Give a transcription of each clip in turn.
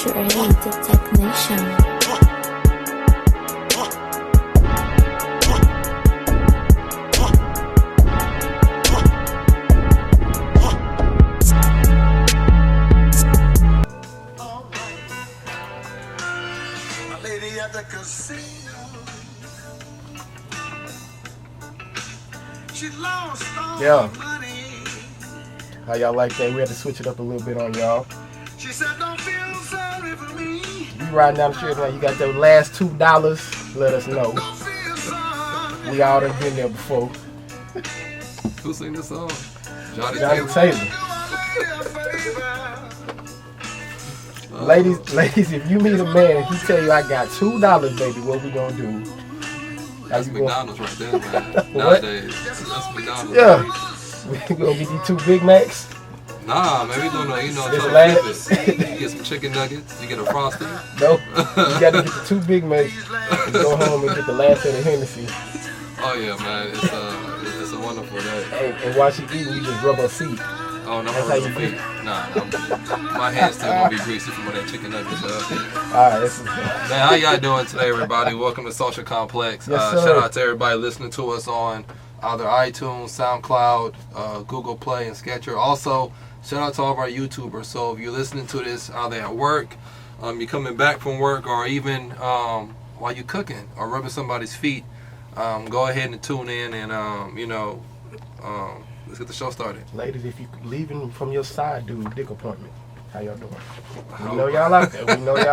Trade the technician. Yeah. How y'all like that? We had to switch it up a little bit on y'all. She said, don't feel sorry for me. You riding down the street now, you got those last $2, let us know. We all done been there before. Who sing this song? Johnny Taylor. Ladies, if you meet a man and he tell you I got $2, baby, what we gonna do? That's McDonald's right there, man. Nowadays, that's McDonald's. Yeah. We gonna get these 2 Big Macs? Nah, man, we gonna, try to flip it. You get some chicken nuggets, you get a Frosty. Nope. You gotta get the 2 Big Macs and go home and get the last of the Hennessy. Oh yeah, man, it's a wonderful day. Hey, and while she eating, you just rub her feet. Oh, no, that's how you feet. Nah, my hands still gonna be greasy from all that chicken nuggets. Alright, man, how y'all doing today, everybody? Welcome to Social Complex. Yes, shout out to everybody listening to us on either iTunes, SoundCloud, Google Play, and Sketcher. Also, shout out to all of our YouTubers. So if you're listening to this either at work, you're coming back from work, or even while you're cooking or rubbing somebody's feet, go ahead and tune in and let's get the show started. Ladies, if you leaving from your side, do dick appointment. How y'all doing? We know y'all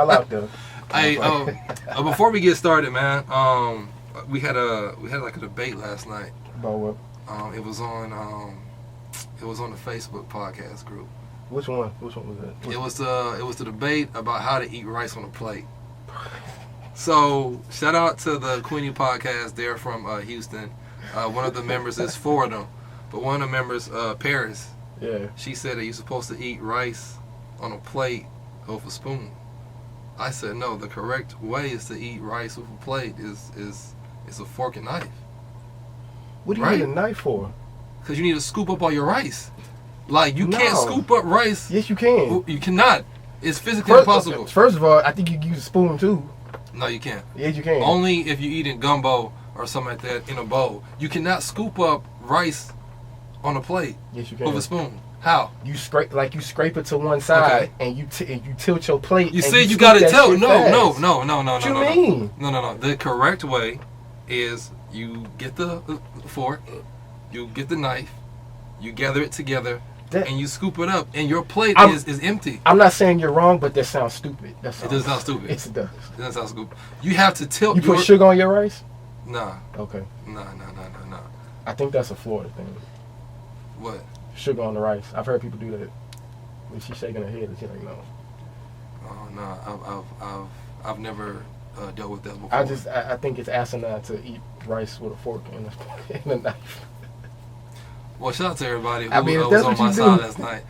out there. Hey, before we get started, man, we had like a debate last night. About what? It was on the Facebook podcast group. Which one? Which one was that? It was the debate about how to eat rice on a plate. So shout out to the Queenie podcast. They're from Houston. One of the members is 4 of them. But one of the members, Paris, yeah, she said that you're supposed to eat rice on a plate with a spoon. I said no. The correct way is to eat rice with a plate is a fork and knife. What do you need a knife for? Because you need to scoop up all your rice. Like you can't scoop up rice. Yes, you can. You cannot. It's physically impossible. First of all, I think you can use a spoon too. No, you can't. Yes, you can. Only if you're eating gumbo or something like that in a bowl. You cannot scoop up rice on a plate. Yes, you can. With a spoon. How? You scrape it to one side, and you tilt your plate. You said you got to tilt. No. What you mean? No. The correct way is you get the fork, you get the knife, you gather it together, and you scoop it up, and your plate is empty. I'm not saying you're wrong, but that sounds stupid. It does sound stupid. It does. It does sound stupid. You have to tilt. You put sugar on your rice? Nah. Okay. No. I think that's a Florida thing. What? Sugar on the rice. I've heard people do that. When she's shaking her head, she's like, no. Oh no, I've never dealt with that before. I think it's asinine to eat rice with a fork and a knife. Well, shout out to everybody who was on my side last night.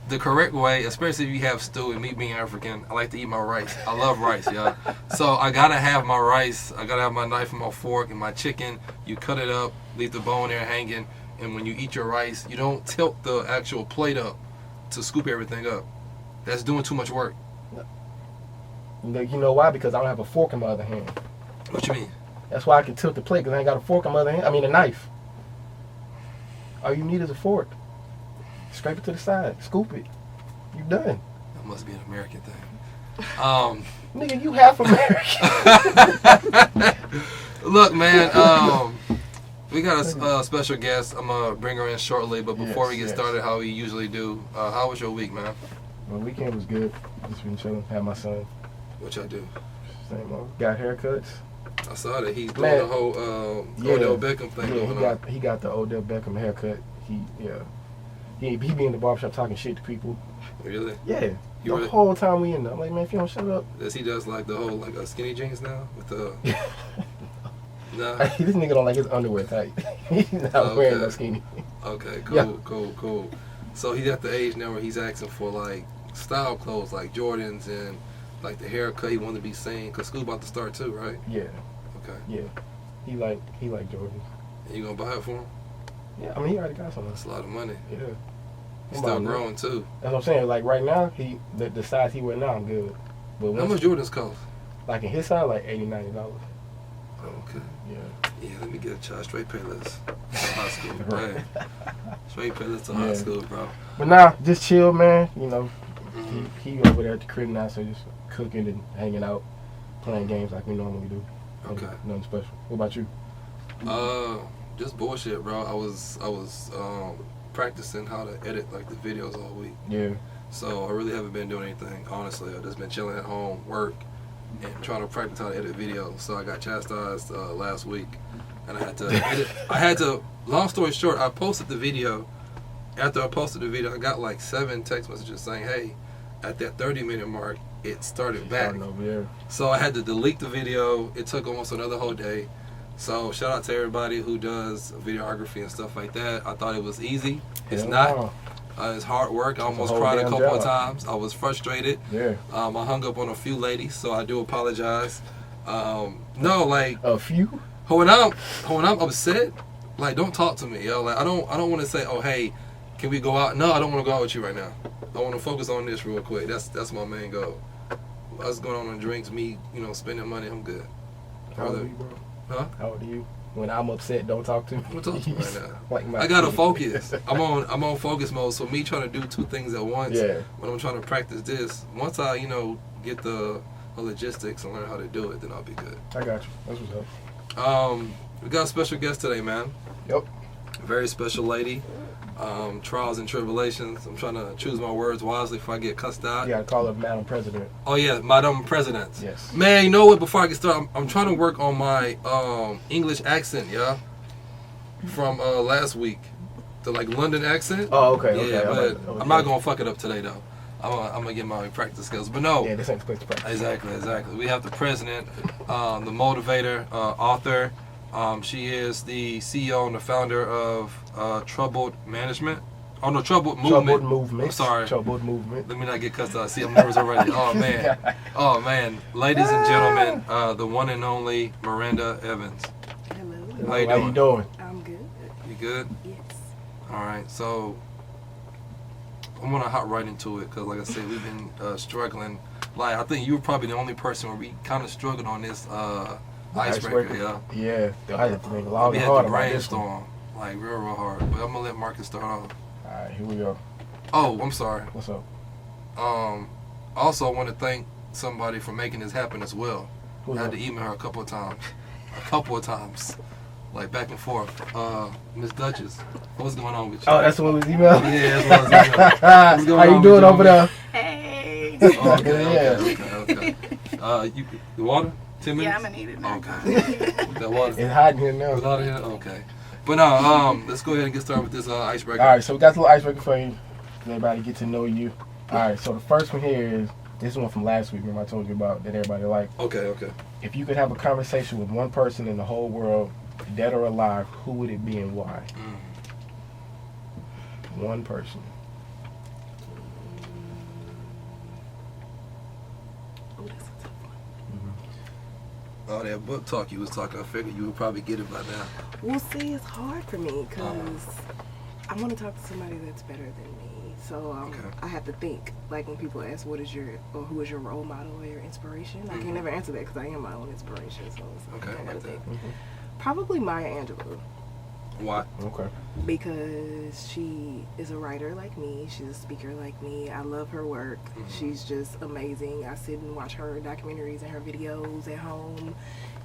The correct way, especially if you have stew, and me being African, I like to eat my rice. I love rice, y'all. So I gotta have my rice. I gotta have my knife and my fork and my chicken. You cut it up, leave the bone there hanging, and when you eat your rice, you don't tilt the actual plate up to scoop everything up. That's doing too much work. You know why? Because I don't have a fork in my other hand. What you mean? That's why I can tilt the plate, because I ain't got a fork in my other hand. I mean a knife. All you need is a fork. Scrape it to the side. Scoop it. You done. That must be an American thing. Nigga, you half American. Look, man. We got a special guest. I'm going to bring her in shortly. But before we get started, how we usually do, how was your week, man? My weekend was good. Just been chilling. Had my son. What y'all do? Same old. Got haircuts. I saw that. He's doing the whole Odell Beckham thing going on. He got the Odell Beckham haircut. He be in the barbershop talking shit to people. Really? Yeah. The whole time we in there. I'm like, man, if you don't shut up. He does like the whole skinny jeans now with the. Nah. This nigga don't like his underwear tight. He's not wearing no skinny. Okay, cool. So he's at the age now where he's asking for like style clothes like Jordans and like the haircut he wanted to be seen because school about to start too, right? Yeah. Okay. Yeah. He like Jordans. And you gonna buy it for him? Yeah, I mean he already got some. That's a lot of money. Yeah. He's still growing too. That's what I'm saying. Like right now, the size he wear now, I'm good. But how much Jordans cost? Like in his side, like $80-$90. Okay. Yeah. Yeah, let me get a child straight payless to high school. Right. Straight payless to high school, bro. But nah, just chill, man. You know, he over there at the crib now, so just cooking and hanging out, playing games like we normally do. Okay. Nothing special. What about you? Just bullshit, bro. I was practicing how to edit like the videos all week. Yeah. So I really haven't been doing anything, honestly. I've just been chilling at home, work, and trying to practice how to edit videos. So I got chastised last week, and I had to edit. Long story short, I posted the video. After I posted the video, I got like 7 text messages saying, hey, at that 30-minute mark, it started back. So I had to delete the video. It took almost another whole day. So shout out to everybody who does videography and stuff like that. I thought it was easy. It's not. It's hard work. I almost cried a couple of times. I was frustrated. Yeah. I hung up on a few ladies, so I do apologize. No, like a few. When I'm upset, like don't talk to me, yo. Like I don't want to say, oh hey, can we go out? No, I don't want to go out with you right now. I want to focus on this real quick. That's my main goal. Us going on drinks, me, spending money, I'm good. How old are you, bro? Huh? How old are you? When I'm upset, don't talk to me. Don't talk to me right now. Like I gotta focus. I'm on focus mode. So me trying to do 2 things at once. Yeah. When I'm trying to practice this, once I get the logistics and learn how to do it, then I'll be good. I got you. That's what's up. We got a special guest today, man. Yep. Very special lady. Trials and tribulations. I'm trying to choose my words wisely before I get cussed out. You gotta call her Madam President. Oh yeah, Madam President. Yes. Man, you know what? Before I get started, I'm trying to work on my English accent, yeah. From last week, the like London accent. Oh, okay. Yeah, okay. but I'm not gonna fuck it up today though. I'm gonna get my practice skills. But no. Yeah, this ain't the place to practice. Exactly. We have the president, the motivator, author. She is the CEO and the founder of Troubled Management. Oh no, Troubled Movement. Troubled Movement. I'm sorry. Troubled Movement. Let me not get cussed out. See, I'm nervous already. Oh man. Ladies and gentlemen, the one and only Maranda Evans. Hello. How you doing? I'm good. You good? Yes. All right. So I'm gonna hop right into it because, like I said, we've been struggling. Like I think you were probably the only person where we kind of struggled on this icebreaker. Yeah. I had to think a lot we had hard to about this brainstorm, like real hard. But I'm gonna let Marcus start off. All right, here we go. Oh, I'm sorry. What's up? Also, I want to thank somebody for making this happen as well. Who's I had that? to email her a couple of times, like back and forth. Miss Duchess, what's going on with you? Oh, that's the one with email? Yeah, that's what I was emailing. What's going How you on doing with you, over there? Hey. Oh, okay. You the water? 10 minutes? Yeah, I'm gonna need it now. Okay. That water. It's hot in here now. It's hot in here? Okay. But no, let's go ahead and get started with this icebreaker. All right, so we got a little icebreaker for you. Let everybody get to know you. All right, so the first one here is, this one from last week, remember I told you about that everybody liked. Okay. If you could have a conversation with one person in the whole world, dead or alive, who would it be and why? One person. Oh, that's a tough one. Oh, that book talk you was talking, I figured you would probably get it by now. Well, see, it's hard for me because I want to talk to somebody that's better than me. So I have to think. Like when people ask, who is your role model or your inspiration? I can never answer that because I am my own inspiration. So it's I gotta think. Probably Maya Angelou. Why? Okay. Because she is a writer like me. She's a speaker like me. I love her work. She's just amazing. I sit and watch her documentaries and her videos at home.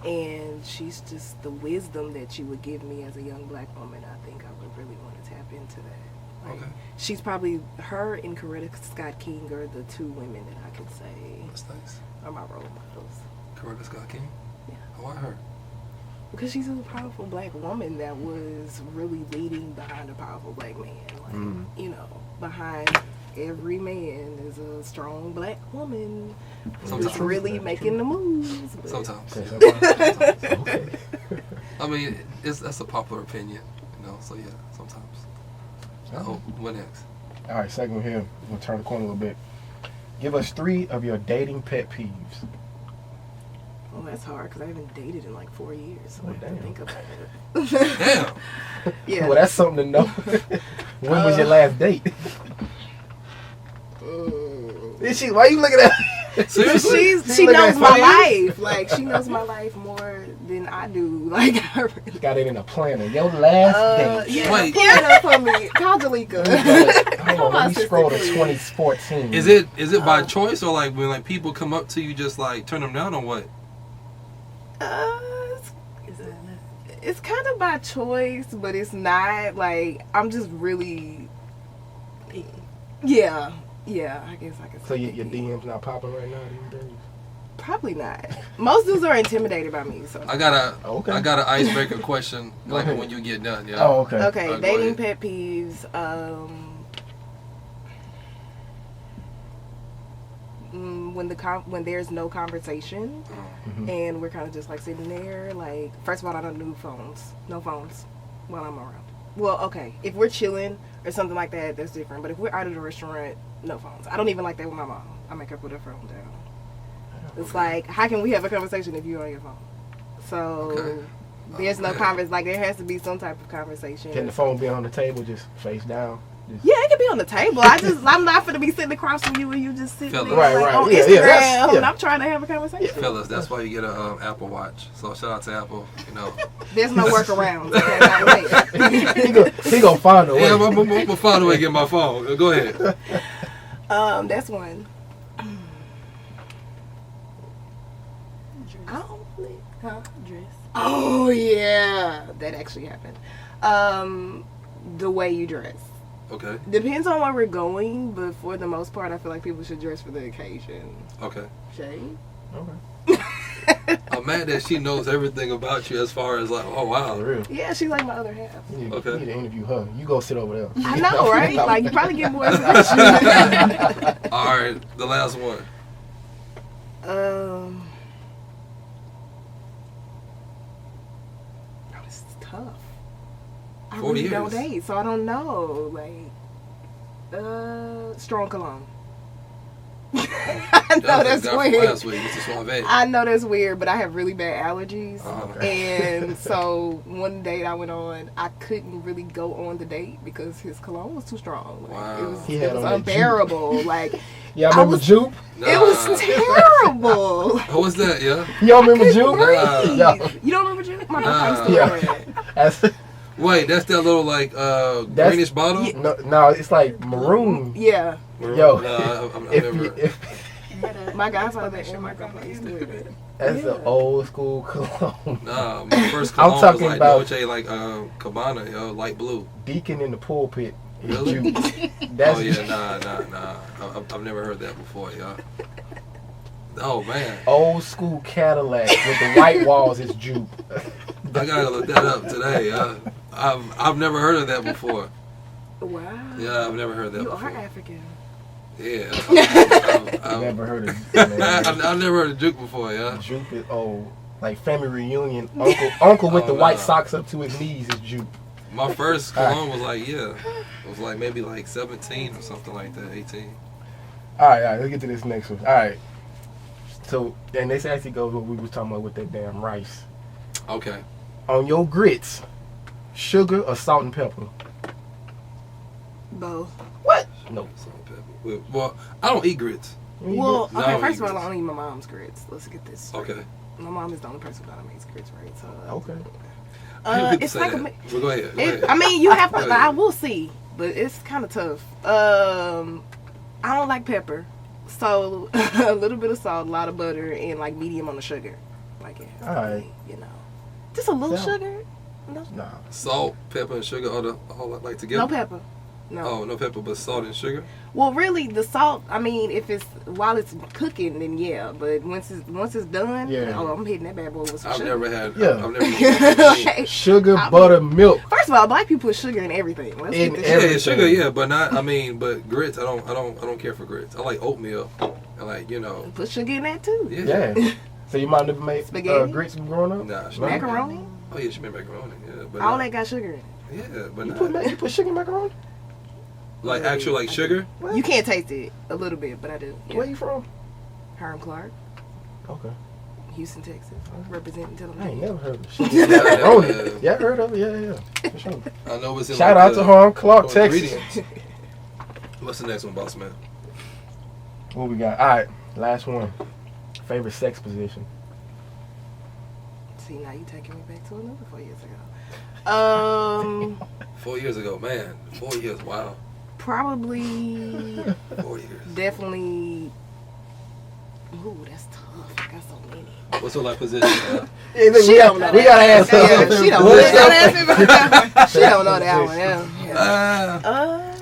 And she's just the wisdom that she would give me as a young black woman. I think I would really want to tap into that. Like, she's probably, her and Coretta Scott King are the 2 women that I could say That's nice. are my role models. Coretta Scott King? Yeah. Why her? Because she's a powerful black woman that was really leading behind a powerful black man. Like, behind every man is a strong black woman who's really making the moves. But Sometimes. I mean, that's a popular opinion, so yeah, sometimes. Oh, what next? All right, second one here. We'll turn the corner a little bit. Give us 3 of your dating pet peeves. Well, that's hard because I haven't dated in like 4 years, so I have to think about it. Damn. Yeah. Well, that's something to know. When was your last date? Is she? Why you looking at? Seriously? She knows my life. Like, she knows my life more than I do. Like, I really got it in a planner. Your last date. Yeah, wait. Planner for me. Call Jalika. Hold on, let me scroll to 2014. Is it by choice or like when like people come up to you just like turn them down or what? It's kind of by choice, but it's not. Like, I'm just really, yeah, I guess I can say. So your DM's not popping right now these days? Probably not. Most dudes are intimidated by me. So I got an icebreaker question like when you get done. Yeah. Oh, okay. Okay, dating pet peeves. When there's no conversation and we're kind of just like sitting there, like, first of all, I don't do no phones while I'm around. Well, okay, if we're chilling or something like that, that's different. But if we're out at a restaurant, no phones. I don't even like that with my mom. I make her put her phone down. It's like, how can we have a conversation if you're on your phone? So there's no conversation. Like, there has to be some type of conversation. Can the phone be on the table, just face down? Yeah, it can be on the table. I'm not going to be sitting across from you and you just sitting there right. on Instagram and I'm trying to have a conversation. Yeah. Fellas, that's why you get a Apple Watch. So shout out to Apple. You know, there's no workaround. He gonna find a way. Yeah, I'm gonna find a way to get my phone. Go ahead. That's one. Dress. Oh yeah, that actually happened. The way you dress. Okay. Depends on where we're going, but for the most part, I feel like people should dress for the occasion. Okay. Shay? Okay. I'm mad that she knows everything about you as far as like, oh wow. For real. Yeah, she's like my other half. You need to interview her. You go sit over there. I know, right? Like, you probably get more information. All right, the last one. This is tough. I 40 really years. don't date, so I don't know. Like, strong cologne. I know that's weird. Last week. I know that's weird, but I have really bad allergies. And so one date I went on, I couldn't really go on the date because his cologne was too strong. Like, wow. It was unbearable. Like, yeah, I remember Jupe. It was terrible. What was that? Yeah. You don't remember Jupe? You don't remember Jupe? My grandpa used to Wait, that's that little like greenish bottle? Yeah, no, it's like maroon. Yeah. Maroon? Yo, no, I've never. My godfather and my grandpa used to wear that. That's an old school cologne. Nah, my first cologne was like Dolce, like Cabana, yo, light blue. Deacon in the pulpit. Really? That's Nah. I've never heard that before, y'all. Oh man. Old school Cadillac with the white walls is Jupe. I gotta look that up today. I've never heard of that before. Wow. Yeah, I've never heard that before. You are African. Yeah. I've never heard of I've never heard of Juke before, yeah. Juke is old. Like family reunion. Uncle with the white socks up to his knees is Juke. My first cologne was like, it was like maybe like 17 or something like that, 18. Alright, let's get to this next one. Alright. So, and this actually goes what we was talking about with that damn rice. Okay. On your grits, sugar or salt and pepper? Both. What? No. Salt and pepper. Well, I don't eat grits. Well, No, okay, first of grits. all, I don't eat my mom's grits. Let's get this straight. Okay. My mom is the only person that makes grits, right? So. Okay. It's like well, go ahead. I mean, you have to. I will see, but it's kind of tough. I don't like pepper, so a little bit of salt, a lot of butter, and like medium on the sugar. Like it has to be, just a little sugar. No. Nah. Salt, pepper, and sugar all like together? No pepper. No. Oh, no pepper, but salt and sugar? Well, really, the salt, I mean, if it's while it's cooking, then yeah. But once it's done, I'm hitting that bad boy with some sugar. I've never had sugar, butter, milk. First of all, black people put sugar in everything. Let's get this sugar, but not. I mean, but grits. I don't care for grits. I like oatmeal. I like put sugar in that too. Yeah. So your mom never made grits growing up? Nah. Macaroni? Oh yeah, she made macaroni. Yeah, but all that got sugar in it. Yeah, but you put sugar in macaroni? Like actual like sugar? What? You can't taste it a little bit, but I do. Yeah. Where you from? Hiram Clark. Okay. Houston, Texas. Representing till I ain't never heard of sugar macaroni. Yeah, I heard of it. Yeah. For sure. I know it's in Shout out to Hiram Clark, Texas. What's the next one, boss man? What we got? All right. Last one. Favorite sex position. See, now you taking me back to another 4 years ago. 4 years ago, man. 4 years, wow. Probably. 4 years. Definitely. Ooh, that's tough. I got so many. What's your like position? She don't know. We gotta ask her. She don't know that. She don't know that one. Yeah.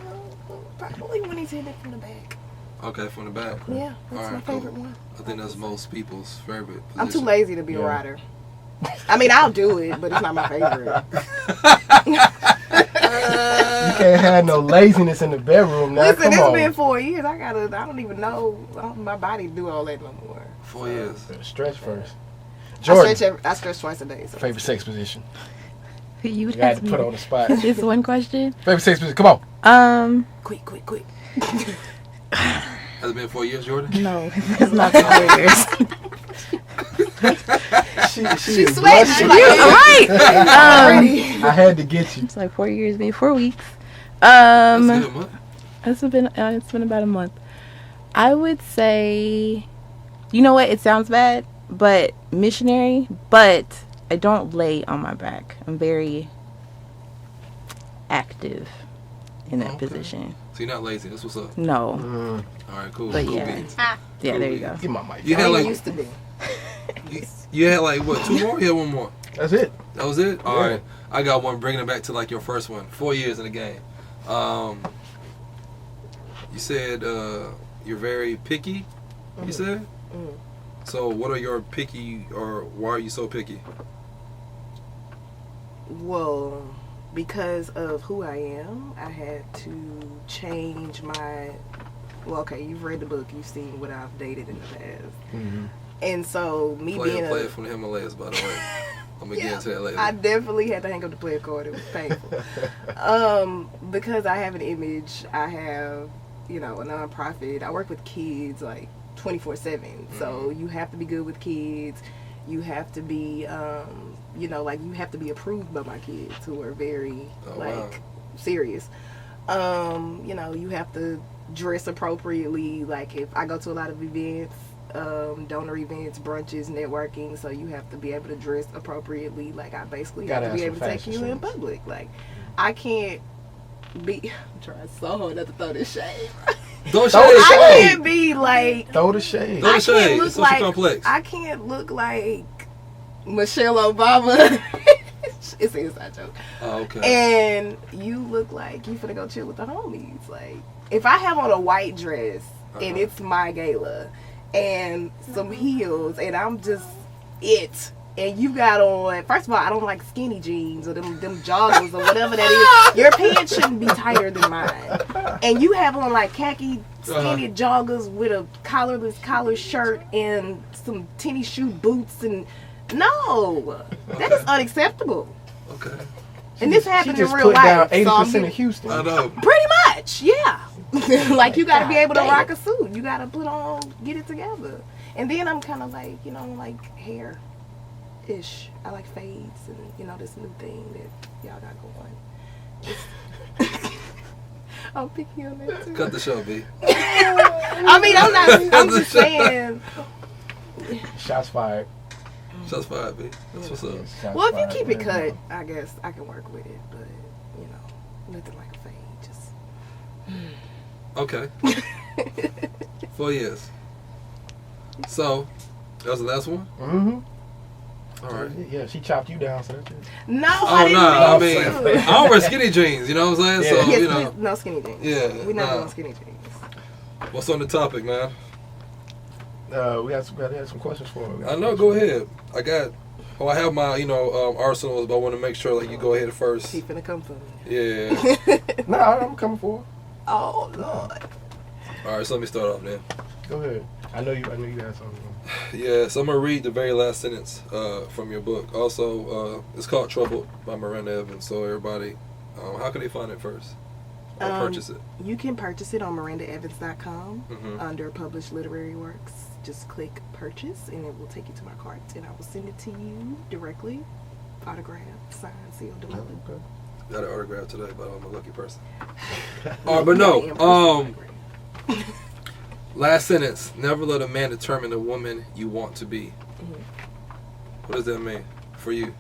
Probably when he's hitting it from the back. Okay, from the back. Yeah, that's my favorite one. I think that's most people's favorite position. I'm too lazy to be a rider. I mean, I'll do it, but it's not my favorite. You can't have no laziness in the bedroom now. Listen, Come on. been 4 years. I don't even know my body do all that no more. 4 years. Stretch first. Jordan. I stretch twice a day. So. Favorite sex position. You got to put on the spot. Just one question. Favorite sex position. Come on. Quick. Has it been 4 years, Jordan? No, it's not 4 years. She sweating. You're right. I had to get you. It's like 4 years, maybe 4 weeks. That's a good month. It's been about a month. I would say, you know what? It sounds bad, but missionary. But I don't lay on my back. I'm very active in that position. So you're not lazy. That's what's up. No. All right, cool. But cool yeah. beans. Yeah, Cool there you beans. go. Get my mic. You had like used to be. you had like what? 2 more? You had 1 more. That's it. That was it. All Yeah. right. I got one. Bringing it back to like your first one. 4 years in the game. You said you're very picky. You said. So what are your picky, or why are you so picky? Well, because of who I am, I had to change my. Well, okay, you've read the book, you've seen what I've dated in the past, and so me Play being from the Himalayas, by the way. I'm gonna get into that later. I definitely had to hang up the player card. It was painful. Because I have an image, I have, a nonprofit. I work with kids like 24/7. So you have to be good with kids. You have to be, you have to be approved by my kids who are very serious. You have to dress appropriately. Like if I go to a lot of events, donor events, brunches, networking, so you have to be able to dress appropriately. Like I basically have to be able to take you in public. Like I can't be. I'm trying so hard not to throw this shade. I can't be like. Throw the shade. Throw the shade. Look like, complex. I can't look like Michelle Obama. It's an inside joke. Oh, okay. And you look like you finna go chill with the homies. Like if I have on a white dress and it's my gala and some heels and I'm just it, and you got on, first of all, I don't like skinny jeans or them joggers or whatever that is. Your pants shouldn't be tighter than mine. And you have on like khaki skinny joggers with a collarless collar shirt and some tennis shoe boots, and no, that is unacceptable. Okay. And this happened She in just real put down life. 80% of Houston. I know. Pretty much, yeah. Like you got to be able to rock a suit. You got to put on, get it together. And then I'm kind of like, like hair-ish. I like fades and, this new thing that y'all got going. I'm picky on that too. Cut the show, B. I mean, I'm just saying. Shots fired. Shots fired, B. That's what's up. Shots Well, if fired. you keep it cut, I guess I can work with it. But, nothing like a fade. Just. Okay. 4 years. So, that was the last one? Mm-hmm. All right. Yeah, she chopped you down, so that's it. No, I don't wear skinny jeans, you know what I'm saying? Yeah. So, Yes, no skinny jeans. Yeah, We're not nah. doing skinny jeans. What's on the topic, man? We had some questions for her. I know, go ahead. I have my, arsenals, but I want to make sure, you go ahead first. He finna come for me. Yeah. No, I'm coming for her. Oh, Lord. All right, so let me start off then. Go ahead. I know you had something. Yeah, so I'm going to read the very last sentence from your book. Also, it's called Troubled by Maranda Evans. So everybody, how can they find it first? Or purchase it? You can purchase it on MarandaEvans.com under published literary works. Just click purchase and it will take you to my cart and I will send it to you directly. Autographed, signed, sealed, delivered. Okay. Got an autograph today, but I'm a lucky person. But no. Last sentence. Never let a man determine the woman you want to be. What does that mean for you?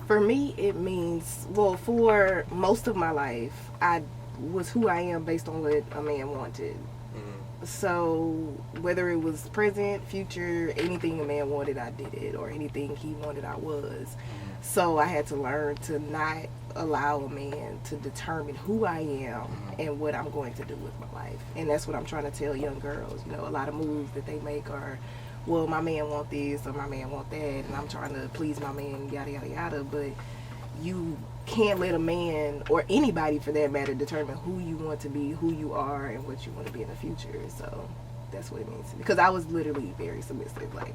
For me, it means, well, for most of my life, I was who I am based on what a man wanted. So whether it was present, future, anything a man wanted, I did it, or anything he wanted, I was. So I had to learn to not allow a man to determine who I am and what I'm going to do with my life. And that's what I'm trying to tell young girls. You know, a lot of moves that they make are, well, my man want this or my man want that, and I'm trying to please my man, yada, yada, yada. But you can't let a man, or anybody for that matter, determine who you want to be, who you are, and what you want to be in the future. So that's what it means to me. Because I was literally very submissive. Like,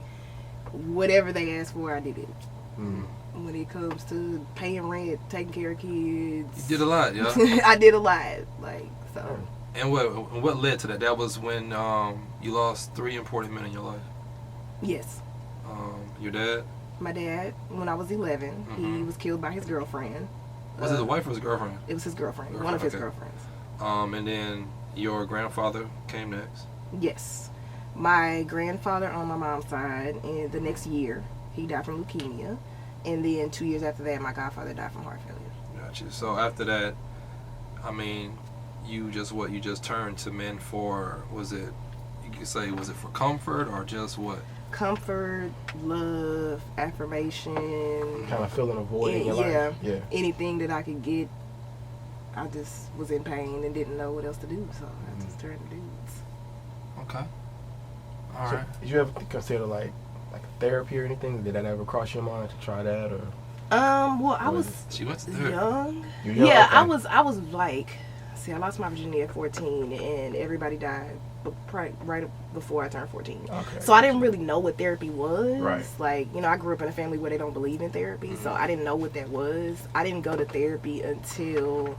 whatever they asked for, I did it. When it comes to paying rent, taking care of kids. You did a lot, yeah. I did a lot. Like, so. And what led to that? That was when you lost 3 important men in your life. Yes. Your dad? My dad, when I was 11, he was killed by his girlfriend. Was it a wife or his girlfriend? It was his girlfriend. One of his girlfriends. And then your grandfather came next? Yes. My grandfather on my mom's side, in the next year, he died from leukemia. And then 2 years after that, my godfather died from heart failure. Gotcha. So after that, I mean, you just turned to men for, was it for comfort or just what? Comfort, love, affirmation. Kind of filling a void in your life. Yeah. Anything that I could get. I just was in pain and didn't know what else to do, so I just turned to dudes. Okay. All So right. did you ever consider like therapy or anything? Did that ever cross your mind to try that or? Well, I was She went to therapy. young. You young? Yeah, Okay. I was like, see, I lost my virginity at 14, and everybody died right before I turned 14. Okay. So I didn't really know what therapy was. Right. Like, you know, I grew up in a family where they don't believe in therapy, so I didn't know what that was. I didn't go to therapy until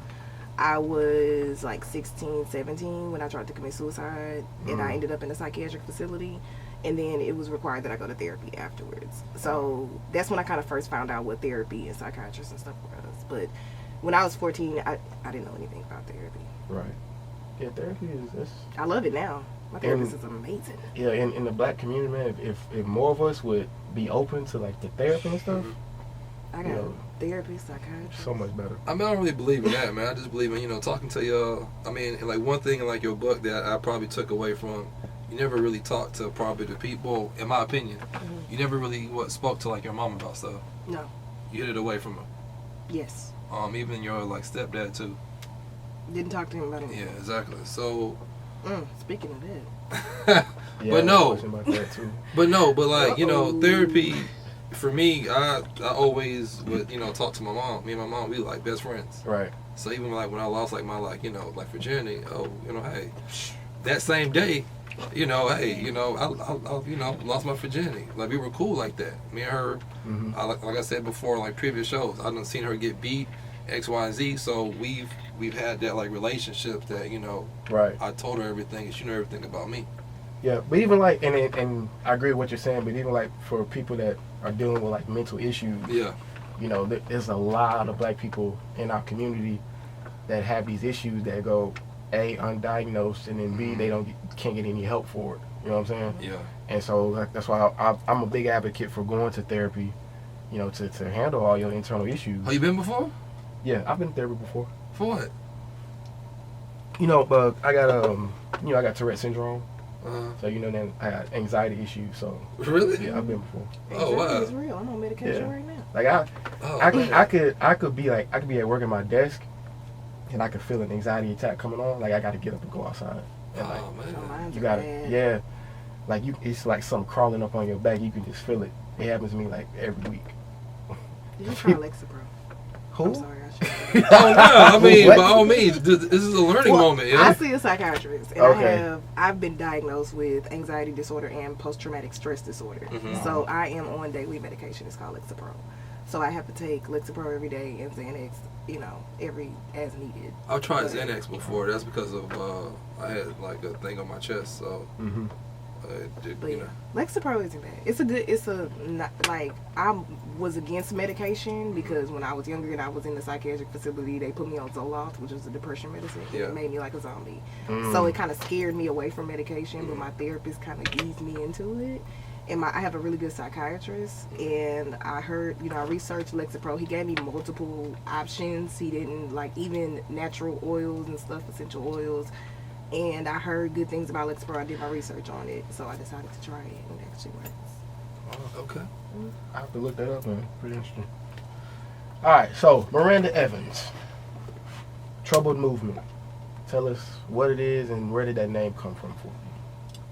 I was like 16, 17 when I tried to commit suicide, and I ended up in a psychiatric facility. And then it was required that I go to therapy afterwards. So that's when I kind of first found out what therapy and psychiatrists and stuff was. But when I was 14, I didn't know anything about therapy. Right. Yeah, therapy is. I love it now. My therapist is amazing. Yeah, in the black community, man, if more of us would be open to like the therapy and stuff, I got therapy, psychiatrist. so much better. I mean, I don't really believe in that, man. I just believe in, talking to y'all. I mean, like one thing in like your book that I probably took away from, you never really talked to probably the people, in my opinion. You never really spoke to like your mom about stuff. No. You hid it away from her. Yes. Even your like stepdad too. Didn't talk to him about anything. Yeah, exactly. So. Speaking of that. Yeah, but no. About that too. But no. But like therapy. For me, I always would talk to my mom. Me and my mom, we like best friends. Right. So even like when I lost like my virginity, hey, that same day, hey, I lost my virginity. Like we were cool like that. Me and her, like I said before, like previous shows, I done seen her get beat, X, Y, and Z. So we've had that like relationship that Right. I told her everything, and she knew everything about me. Yeah, but even like, and I agree with what you're saying, but even like for people that are dealing with like mental issues, yeah, there's a lot of black people in our community that have these issues that go A, undiagnosed, and then B, they can't get any help for it. You know what I'm saying? Yeah. And so that's why I'm a big advocate for going to therapy, to handle all your internal issues. Have you been before? Yeah, I've been to therapy before. For what? I got I got Tourette syndrome. So then I got anxiety issues. So really, yeah, I've been before. Oh wow, it's real. I'm on medication right now. Like I could be at work at my desk, and I could feel an anxiety attack coming on. Like I got to get up and go outside. And man, you gotta like it's like something crawling up on your back. You can just feel it. It happens to me like every week. Did you try Lexapro? Who? I'm sorry, I should. Oh no! I mean, by all means, this is a learning moment. Yeah. I see a psychiatrist, and Okay. I've been diagnosed with anxiety disorder and post-traumatic stress disorder. So I am on daily medication. It's called Lexapro. So I have to take Lexapro every day and Xanax, as needed. I've tried Xanax before. That's because of I had like a thing on my chest. So Lexapro isn't bad. I was against medication because when I was younger and I was in the psychiatric facility, they put me on Zoloft, which was a depression medicine. Yeah. It made me like a zombie. So it kind of scared me away from medication, but my therapist kind of eased me into it. And I have a really good psychiatrist, and I heard, I researched Lexapro. He gave me multiple options. He didn't even natural oils and stuff, essential oils. And I heard good things about Lexapro. I did my research on it, so I decided to try it, and it actually works. Oh, okay. I have to look that up, man. Pretty interesting. All right, so Maranda Evans, Troubled Movement. Tell us what it is and where did that name come from for you?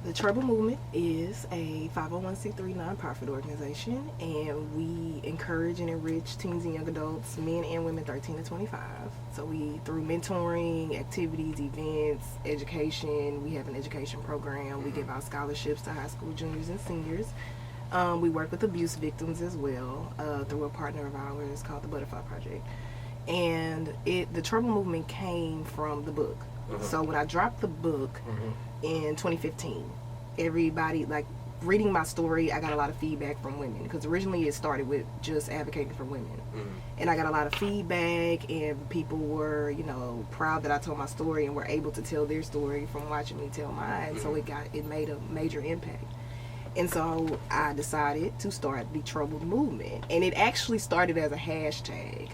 The Troubled Movement is a 501c3 nonprofit organization, and we encourage and enrich teens and young adults, men and women 13 to 25. So we, through mentoring, activities, events, education, we have an education program. We give out scholarships to high school juniors and seniors. We work with abuse victims as well through a partner of ours called the Butterfly Project. And the Troubled Movement came from the book. So when I dropped the book in 2015, everybody, reading my story, I got a lot of feedback from women, because originally it started with just advocating for women. And I got a lot of feedback, and people were, proud that I told my story and were able to tell their story from watching me tell mine. So it made a major impact. And so I decided to start the Troubled Movement. And it actually started as a hashtag.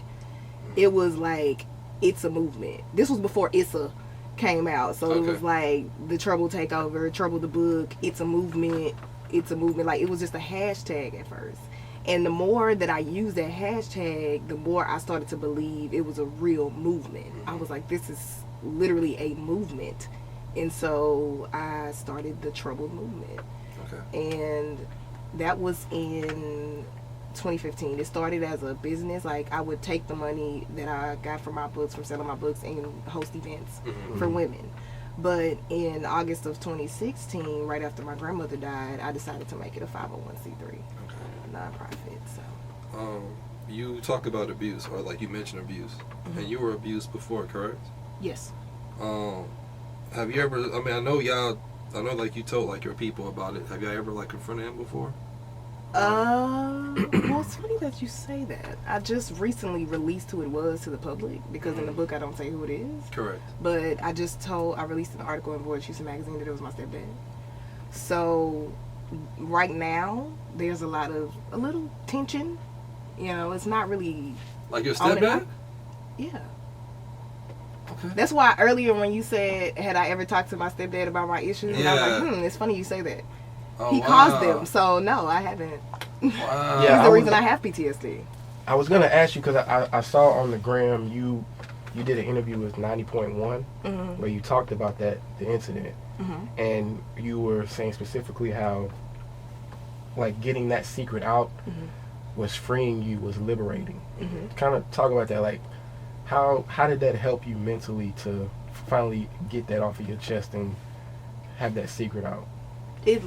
It was like, it's a movement. This was before ISA came out. So it was like the Trouble Takeover, Trouble the Book, it's a movement. It was just a hashtag at first. And the more that I used that hashtag, the more I started to believe it was a real movement. I was like, this is literally a movement. And so I started the Troubled Movement. And that was in 2015. It started as a business. I would take the money that I got from my books, from selling my books, and host events for women. But in August of 2016, right after my grandmother died, I decided to make it a 501c3 nonprofit. So you talk about abuse, or you mentioned abuse, and you were abused before, correct? Yes. Have you ever, I know you told your people about it. Have you ever confronted him before? Well, it's funny that you say that. I just recently released who it was to the public, because in the book I don't say who it is. Correct. But I released an article in Voice Houston magazine that it was my stepdad. So right now there's a little tension. It's not really your stepdad? Yeah. Okay. That's why earlier when you said, had I ever talked to my stepdad about my issues, and I was like, it's funny you say that. He caused them, so no, I haven't. Wow. He's the reason I have PTSD. I was gonna ask you, because I saw on the gram you did an interview with 90.1 where you talked about the incident, and you were saying specifically how getting that secret out was freeing you, was liberating. Kind of talk about that, how did that help you mentally to finally get that off of your chest and have that secret out? It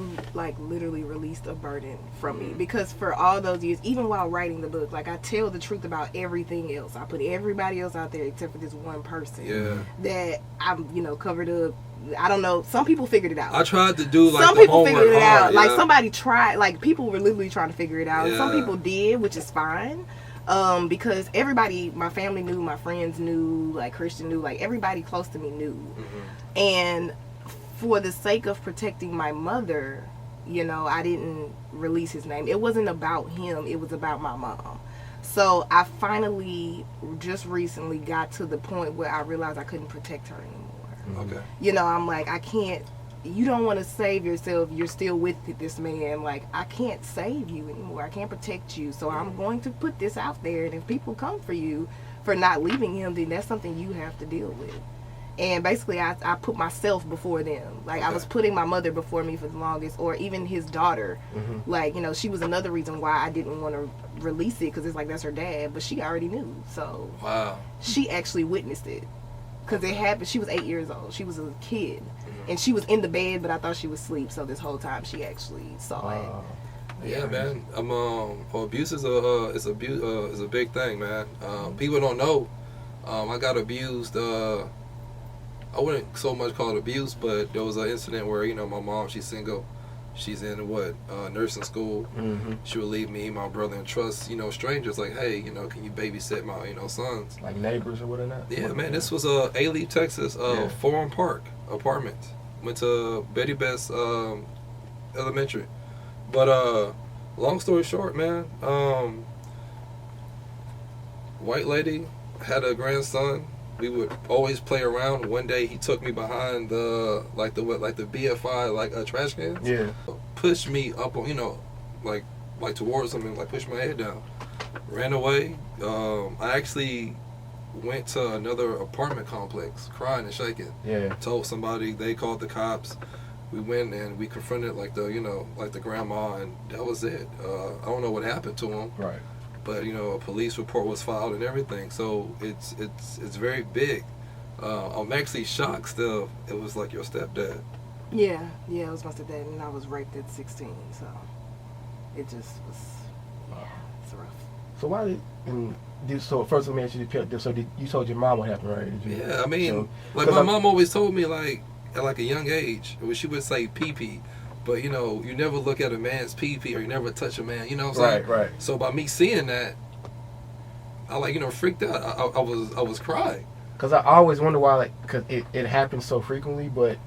literally released a burden from me, because for all those years, even while writing the book, I tell the truth about everything else. I put everybody else out there except for this one person that I'm covered up. I don't know, some people figured it out. I tried to do some people figured it out. Somebody tried, people were literally trying to figure it out. Some people did, which is fine. Because everybody, my family knew, my friends knew, Christian knew, everybody close to me knew. And for the sake of protecting my mother, I didn't release his name. It wasn't about him, it was about my mom. So I finally just recently got to the point where I realized I couldn't protect her anymore. Okay. I'm I can't, you don't want to save yourself, you're still with this man. I can't save you anymore, I can't protect you, so I'm going to put this out there, and if people come for you for not leaving him, then that's something you have to deal with. And basically I put myself before them. I was putting my mother before me for the longest, or even his daughter. She was another reason why I didn't want to release it, because it's that's her dad, but she already knew. So she actually witnessed it, because it happened. She was 8 years old, she was a kid, and she was in the bed, but I thought she was asleep, so this whole time she actually saw it. Yeah, man. Abuse is a big thing, man. People don't know. I got abused. I wouldn't so much call it abuse, but there was an incident where my mom, she's single, She's in nursing school. She would leave me and my brother in trust, strangers, like, hey, can you babysit my, sons? Like neighbors or whatever. Yeah, man, this was A-Leaf, Texas, Forum Park apartment. Went to Betty Best Elementary. But long story short, man, white lady had a grandson. We would always play around. One day he took me behind the BFI trash cans. Yeah. Pushed me up on like towards him and pushed my head down. Ran away. I actually went to another apartment complex, crying and shaking. Yeah. Told somebody. They called the cops. We went and we confronted the grandma, and that was it. I don't know what happened to him. Right. But a police report was filed and everything, so it's very big. I'm actually shocked still. It was like your stepdad. Yeah, it was my stepdad, and I was raped at 16, so it just was. Yeah, it's rough. So why did so first let me ask you you told your mom what happened, right? Yeah, I mean, my mom always told me at a young age, she would say pee-pee. But, you never look at a man's pee-pee or you never touch a man, you know what I'm saying? Right. So by me seeing that, I freaked out. I was crying. Because I always wonder why, because it happens so frequently, but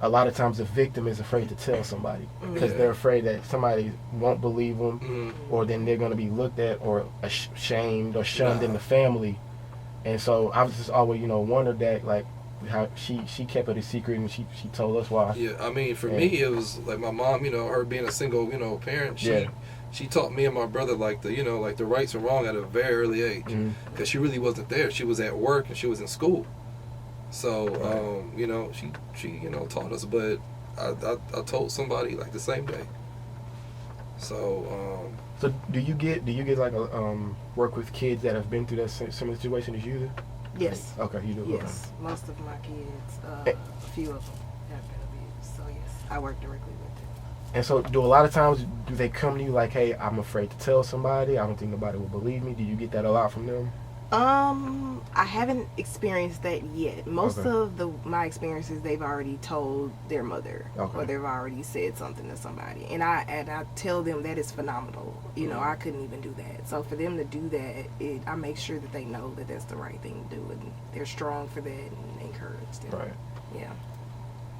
a lot of times the victim is afraid to tell somebody. Because they're afraid that somebody won't believe them, or then they're going to be looked at or shamed or shunned in the family. And so I was just always, wondered that, how she kept it a secret and she told us why. Yeah, I mean, for me, it was like my mom, her being a single, parent, she taught me and my brother the rights and wrong at a very early age, because she really wasn't there. She was at work and she was in school. So, she taught us, but I told somebody the same day. So, so do you get work with kids that have been through that similar situation as you do? Yes. Okay, you do. Yes, okay. Most of my kids, a few of them have been abused. So yes, I work directly with them. And so, do a lot of times do they come to you like, "Hey, I'm afraid to tell somebody. I don't think nobody will believe me." Do you get that a lot from them? I haven't experienced that yet. Most of my experiences, they've already told their mother, or they've already said something to somebody, and I tell them that is phenomenal. I couldn't even do that. So for them to do that, I make sure that they know that that's the right thing to do, and they're strong for that and encourage them. Right. Yeah.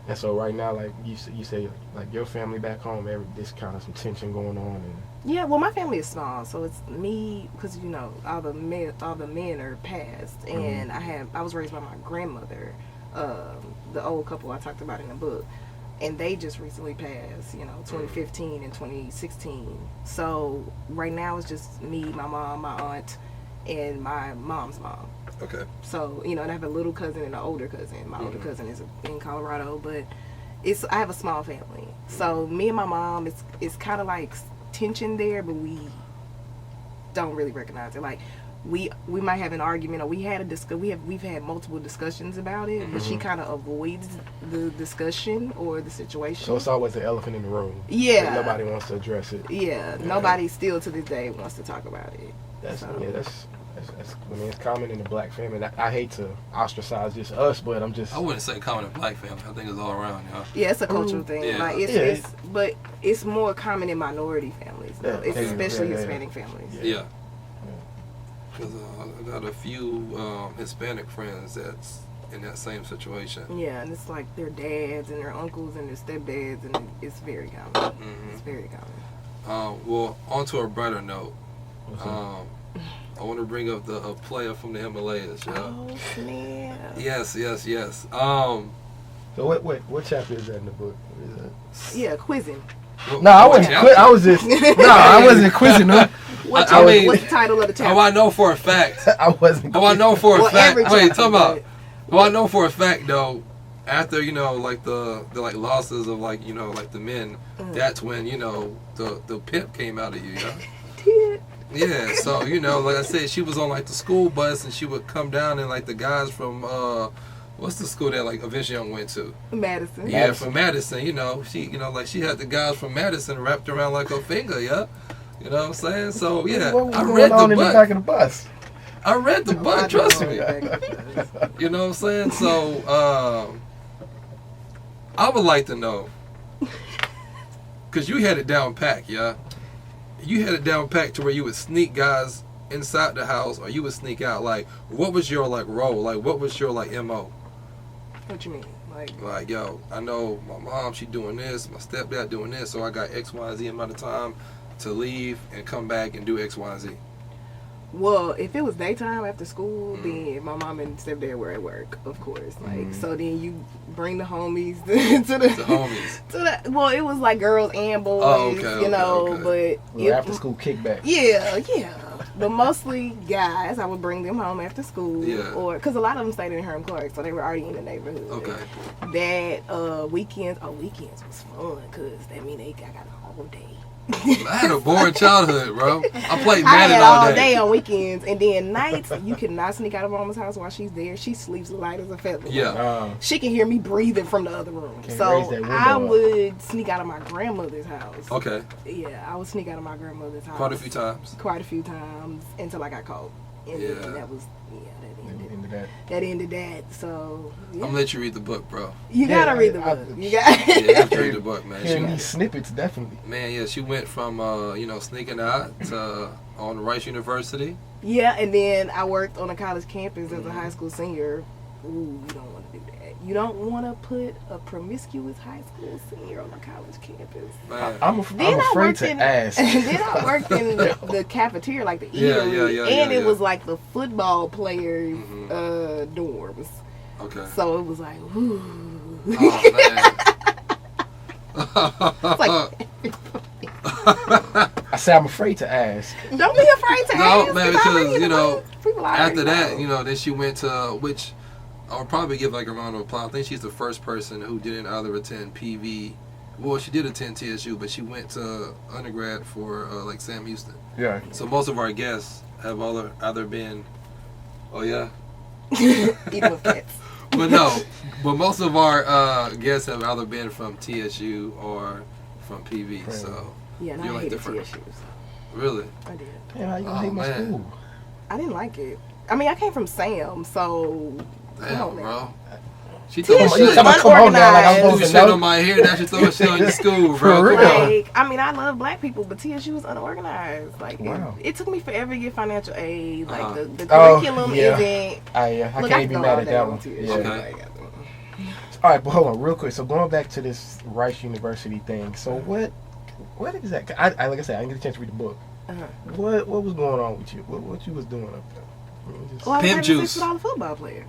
And so right now, you say, your family back home, this kind of some tension going on. Yeah, well, my family is small, so it's me, because all the men are passed, and I was raised by my grandmother, the old couple I talked about in the book, and they just recently passed, 2015 and 2016. So right now it's just me, my mom, my aunt, and my mom's mom. Okay. So, and I have a little cousin and an older cousin. My older cousin is in Colorado, but I have a small family. So me and my mom, it's kind of like tension there, but we don't really recognize it. We might have an argument, or we've had multiple discussions about it, but she kind of avoids the discussion or the situation. So it's always the elephant in the room. Yeah. Nobody wants to address it. Yeah. Nobody still to this day wants to talk about it. That's it's common in the black family. I hate to ostracize just us, but I wouldn't say common in black family. I think it's all around, Yeah, it's a cultural thing. Yeah. But it's more common in minority families, though. Especially Hispanic families. Yeah. Because I got a few Hispanic friends that's in that same situation. Yeah, and it's like their dads and their uncles and their stepdads, and it's very common. It's very common. Well, on to a brighter note. I want to bring up a player from the Himalayas. Yeah? Oh, snap. Yes. So what chapter is that in the book? What is that? Yeah, quizzing. No, I wasn't. I was just. No, I wasn't quizzing them. What's the title of the chapter? Oh, I know for a fact. I wasn't. Oh, I know for a fact. Wait, talk about. Well, I know for a fact though. After the losses of the men, that's when the pimp came out of you. Yeah. Yeah, so like I said, she was on the school bus, and she would come down, and the guys from what's the school that Avish Young went to? Madison. Yeah, from Madison. She she had the guys from Madison wrapped around like her finger. Yeah, you know what I'm saying? So yeah, I read the back of the bus. I read the book. Trust me. You know what I'm saying? So I would like to know Cause you had it down packed, yeah. You had it down packed to where you would sneak guys inside the house, or you would sneak out. Like, what was your like role? Like, what was your like MO? What you mean? Like, yo, I know my mom, she doing this, my stepdad doing this, so I got X, Y, and Z amount of time to leave and come back and do X, Y, and Z. Well, if it was daytime after school, then my mom and stepdad were at work, of course. Like, so then you bring the homies to the homies. Well, it was like girls and boys, you know, but after school kickback. Yeah. But mostly guys, I would bring them home after school, or because a lot of them stayed in Herm Clark, so they were already in the neighborhood. Okay. That weekends was fun because that mean I got all day. I had a boring childhood, bro. I played Madden all day on weekends, and then nights you cannot sneak out of mama's house while she's there. She sleeps light as a feather. Yeah, she can hear me breathing from the other room. So I would sneak out of my grandmother's house. Okay. Yeah, I would sneak out of my grandmother's house quite a few times until I got caught. And that was that ended that. So I'm gonna let you read the book, bro. You gotta read the book. You have to read the book, man. Hearing these snippets, definitely. Man, yeah, she went from sneaking out to on Rice University. Yeah, and then I worked on a college campus as a high school senior. Ooh, you don't want to do that. You don't want to put a promiscuous high school senior on a college campus. Man. I'm afraid to ask. Then I worked in the cafeteria, like the eatery, and it was like the football players' dorms. Okay. So it was like, ooh. Oh, man. It's like, I said I'm afraid to ask. Don't be afraid to ask. No, man, because after that, then she went to which. I'll probably give like a round of applause. I think she's the first person who didn't either attend PV. Well, she did attend TSU, but she went to undergrad for like Sam Houston. Yeah. So most of our guests have either been, eating with cats. but most of our guests have either been from TSU or from PV. Right. So yeah, and I hated TSU. So. Really? I did. Yeah, how you gonna hate my school? I didn't like it. I mean, I came from Sam, so. Damn, bro. She throwing shit on my hair. Now she throwing shit on your school, bro. Like, I mean, I love black people, but TSU was unorganized. Like, it took me forever to get financial aid. Like, the curriculum isn't. I can't be mad at that one. Okay. All right, but hold on, real quick. So going back to this Rice University thing. So what exactly? Like I said, I didn't get a chance to read the book. What was going on with you? What you was doing up there? Well, I was having sex with all the football players.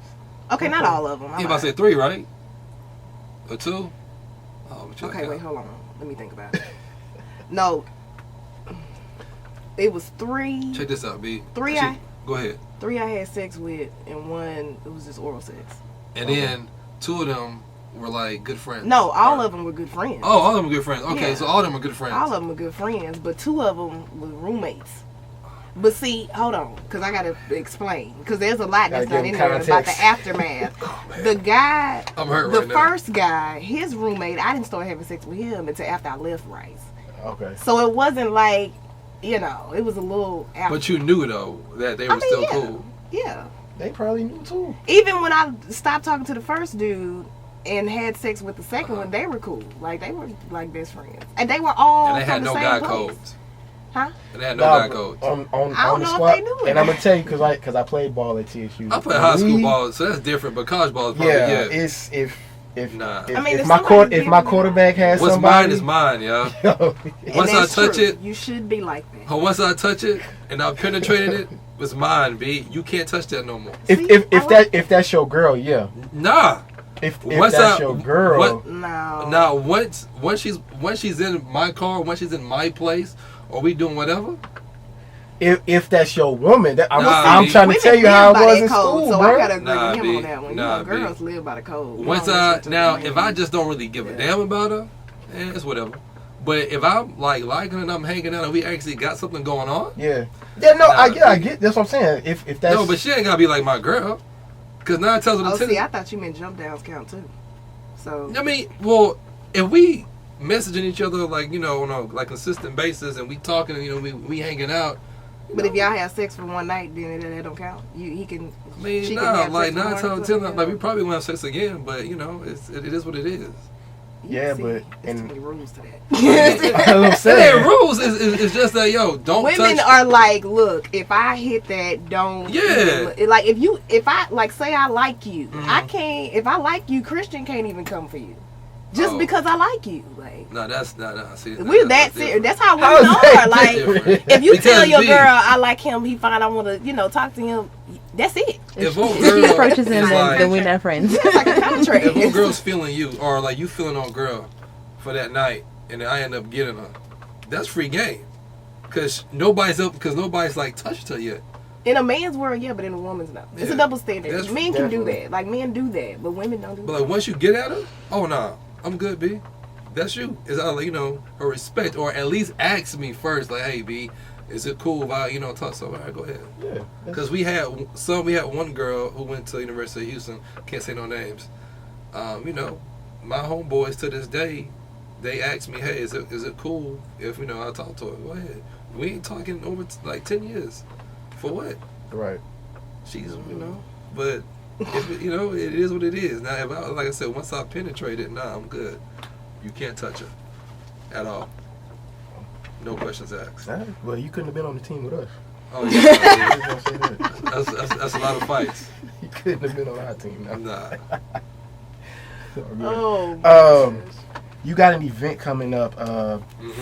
Okay, not all of them. You about to say 3, right? Or 2? Oh, okay, wait, hold on. Let me think about it. No. It was 3. Check this out, B. 3 Go ahead. 3 I had sex with, and 1, it was just oral sex. And then 2 of them were like good friends. No, all of them were good friends. Oh, all of them were good friends. Okay, so all of them were good friends. All of them were good friends, but 2 of them were roommates. But see, hold on, because I got to explain. Because there's a lot that's not in there about the aftermath. The guy, I'm hurt the first guy, his roommate, I didn't start having sex with him until after I left Rice. Okay. So it wasn't like, it was a little after. But you knew, though, that they were still cool. Yeah. They probably knew, too. Even when I stopped talking to the first dude and had sex with the second one, they were cool. Like, they were like best friends. And they were all and they had from the no same guy place. codes. Huh? And they had no guy codes. On I don't the know spot, if they knew it. and I'm gonna tell you because I played ball at TSU. I played high school ball, so that's different. But college ball is probably it's if my quarterback has what's somebody, mine is mine, yo. Once I touch it, you should be like that. Once I touch it and I penetrated it, it's mine, B. You can't touch that no more. If that's your girl, yeah. Nah. If that's your girl, no. Now once she's in my car, once she's in my place, are we doing whatever? If that's your woman, I'm trying to tell you how it was in school, so bro. I gotta agree with him on that one. Girls live by the code. Once if I just don't really give a damn about her, it's whatever. But if I'm like liking her and I'm hanging out and we actually got something going on, I get that's what I'm saying. If that's no, but she ain't gotta be like my girl. Cause 9 times out of 10. See, I thought you meant jump downs count too. So I mean, well, if we messaging each other like on a like consistent basis and we talking and we hanging out. But if y'all have sex for one night, then that don't count. He can. I mean, like 9 times out of 10, like we probably won't have sex again. But it is what it is. Yeah, but there's too many rules to that. I'm saying rules is just that don't women touch. are like, look, if I hit that, don't. Like if I like say I like you, I can't. If I like you, Christian can't even come for you, just because I like you. Like no, that's not. See, we're that serious. That's how women are. Like if you tell your girl I like him, he fine. I want to talk to him. That's it. If she approaches him, then we're not friends. It's like a contract. If one girl's feeling you, or like you feeling on girl for that night, and then I end up getting her, that's free game. Cause nobody's like touched her yet. In a man's world, yeah, but in a woman's no. It's a double standard. Men can do that. Like men do that, but women don't do that. But like once you get at her, oh nah, I'm good, B. That's you. It's her respect, or at least ask me first, like, hey, B, is it cool if I, talk to her? All right, go ahead. Yeah. Because we had one girl who went to University of Houston. Can't say no names. My homeboys to this day, they ask me, hey, is it cool if I talk to her? Go ahead. We ain't talking over like 10 years. For what? Right. She's but if, it is what it is. Now, if I, like I said, once I penetrate it, nah, I'm good. You can't touch her at all. No questions asked. Well, you couldn't have been on the team with us. Oh yeah, that's a lot of fights. You couldn't have been on our team. Nah. You got an event coming up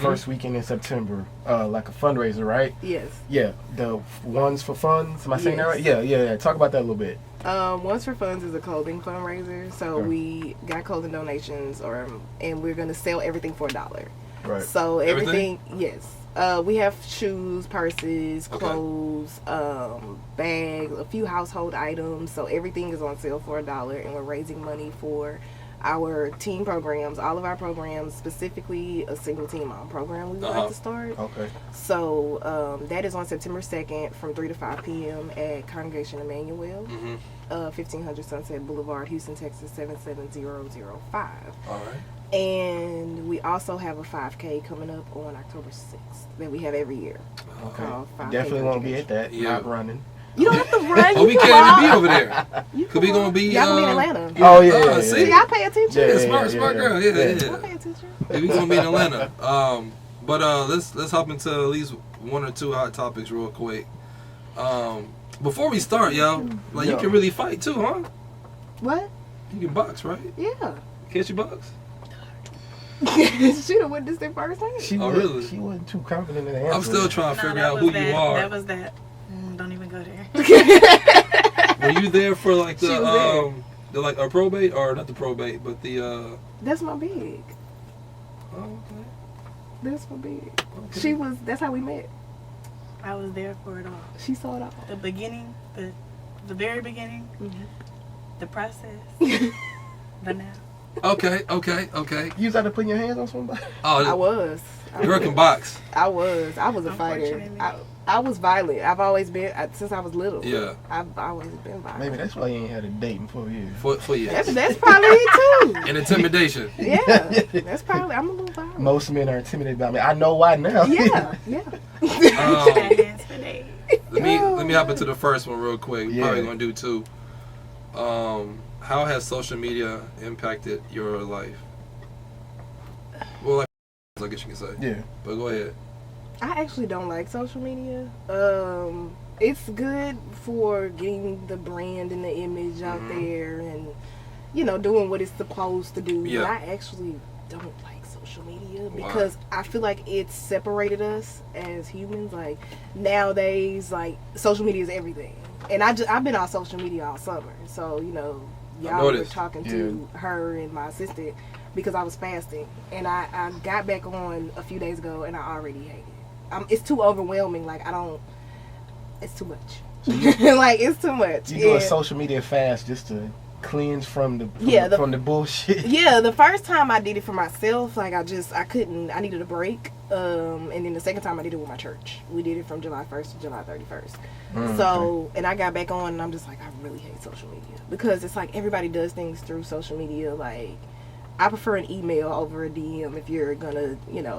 first weekend in September, like a fundraiser, right? Yes. Yeah, the Ones for Funds. Am I saying that right? Yeah. Talk about that a little bit. Ones for Funds is a clothing fundraiser. So we got clothing donations, and we're gonna sell everything for $1. Right. So everything? Yes. We have shoes, purses, clothes, bags, a few household items. So everything is on sale for $1, and we're raising money for our team programs, all of our programs, specifically a single team mom program we would like to start. Okay. So that is on September 2nd from 3 to 5 p.m. at Congregation Emmanuel, 1500 Sunset Boulevard, Houston, Texas, 77005. All right. And we also have a 5K coming up on October 6th that we have every year. Okay. Definitely won't be at that. Yeah. Not running. You don't have to run. We can't even be over there. Could we gonna be? Y'all gonna be in Atlanta. Oh yeah. See, y'all pay attention. Yeah, smart girl. Yeah. I pay attention. We gonna be in Atlanta. But let's hop into at least one or two hot topics real quick. Before we start, y'all, you can really fight too, huh? What? You can box, right? Yeah. Can't you box? She done witnessed it firsthand. Really? She wasn't too confident in the answer. I'm still trying to figure out who you are. That was that. Don't even go there. Were you there for like the like a probate, or not the probate, but the That's my big. Oh, okay. That's my big. Okay. That's how we met. I was there for it all. She saw it all. The beginning, the very beginning, the process, the now. Okay. You was out to putting your hands on somebody? Oh, I was. Girl can box. I was a fighter. I was violent. I've always been since I was little. Yeah. I've always been violent. Maybe that's why you ain't had a date in 4 years. 4 years. That's probably it too. And intimidation. Yeah. That's probably. I'm a little violent. Most men are intimidated by me. I know why now. Yeah. Let me hop into the first one real quick. We're probably gonna do two. How has social media impacted your life? Well, I guess you can say. Yeah. But go ahead. I actually don't like social media. It's good for getting the brand and the image out there and, doing what it's supposed to do. Yeah. But I actually don't like social media because I feel like it's separated us as humans. Like, nowadays, like, social media is everything. And I've been on social media all summer. So, y'all were talking to her and my assistant because I was fasting. And I got back on a few days ago and I already hate it. It's too overwhelming. Like, it's too much. Like, it's too much. You do a social media fast just to cleanse from the bullshit. Yeah, the first time I did it for myself, like, I needed a break. And then the second time I did it with my church. We did it from July 1st to July 31st. So, and I got back on and I'm just like, I really hate social media. Because it's like everybody does things through social media. Like, I prefer an email over a DM if you're gonna,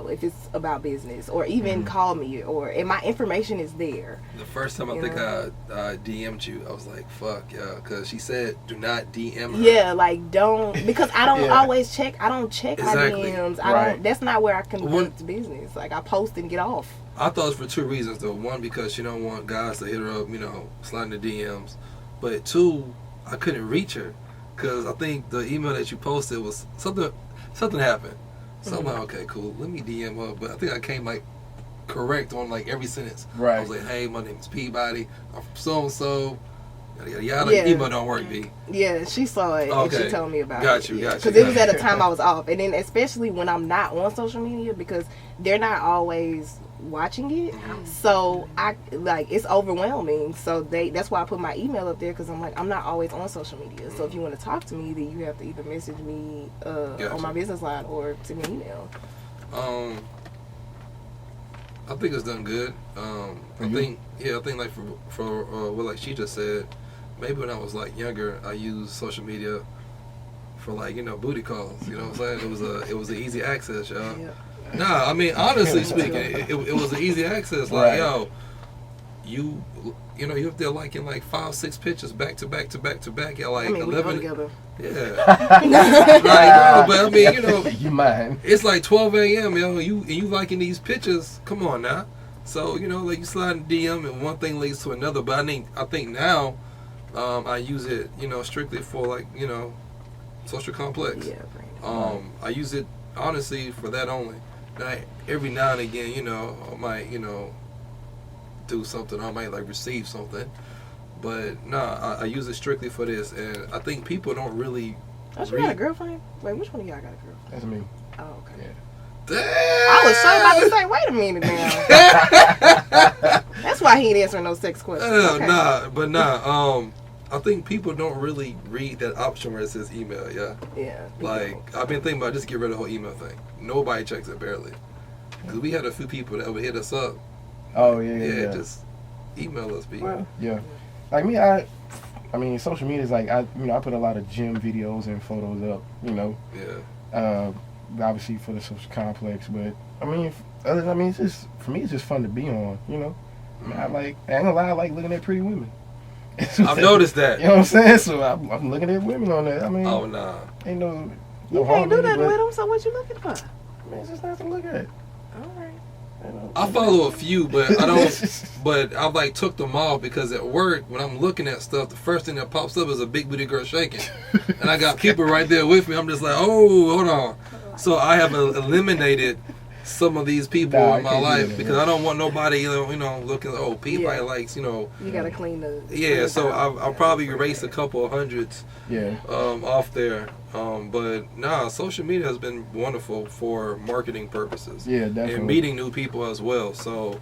if it's about business, or even call me, and my information is there. The first time I think I DM'd you, I was like, fuck, yeah, because she said, do not DM her. Yeah, like, don't, because I don't always check, I don't check my DMs. That's not where I conduct business. Like, I post and get off. I thought it was for two reasons, though. One, because she don't want guys to hit her up, sliding the DMs. But two, I couldn't reach her. Because I think the email that you posted was something happened. So I'm like, okay, cool. Let me DM her. But I think I came like correct on like every sentence. Right. I was like, hey, my name is Peabody. I'm from so-and-so. Yada, yada, yada. Email don't work, B. Yeah, she saw it and she told me about it. Got you. Because it was at a time I was off. And then especially when I'm not on social media, because they're not always watching it, so it's overwhelming. So that's why I put my email up there, because I'm like, I'm not always on social media. So if you want to talk to me, then you have to either message me on my business line or send me an email. I think it's done good. I think like for what like she just said, maybe when I was like younger, I used social media for like booty calls. You know what I'm saying? It was an easy access, y'all. Yeah. Nah, I mean, honestly speaking, it was an easy access. Like, yo, you if they're liking like 5-6 pictures back to back, at like 11. Together. Yeah. Like, but I mean, you mind? It's like 12 a.m. You liking these pictures? Come on now. So like you slide in DM and one thing leads to another. But I think now, I use it strictly for like social complex. Yeah. I use it honestly for that only. Every now and again, I might, do something. I might like receive something, but I use it strictly for this. And I think people don't really. Oh, you got a girlfriend? Wait, which one of y'all got a girlfriend? That's me. Oh, okay. Yeah. Damn. I was so about to say, wait a minute now. That's why he ain't answering no sex questions. Okay. I think people don't really read that option where it says email, Yeah. Like, I've been thinking about just get rid of the whole email thing. Nobody checks it, barely. Because we had a few people that would hit us up. Oh, yeah. Just email us, people. Well, yeah. Like me, I mean, social media is like, I put a lot of gym videos and photos up, Yeah. Obviously for the social complex, but, it's just, for me, it's just fun to be on, I mean, I ain't gonna lie, I like looking at pretty women. I've noticed that. You know what I'm saying? So I'm looking at women on that. I mean, oh nah, ain't no you can't do that with them. So what you looking for? I mean, it's just not to look at. All right. I follow a few, but I don't. But I like took them off because at work when I'm looking at stuff, the first thing that pops up is a big booty girl shaking, and I got people right there with me. I'm just like, oh, hold on. So I have eliminated some of these people in my life because I don't want nobody, looking. People likes, You gotta clean the. Yeah, so I'll probably erase a couple of hundreds. Yeah. Off there. But social media has been wonderful for marketing purposes. Yeah, definitely. And meeting new people as well. So,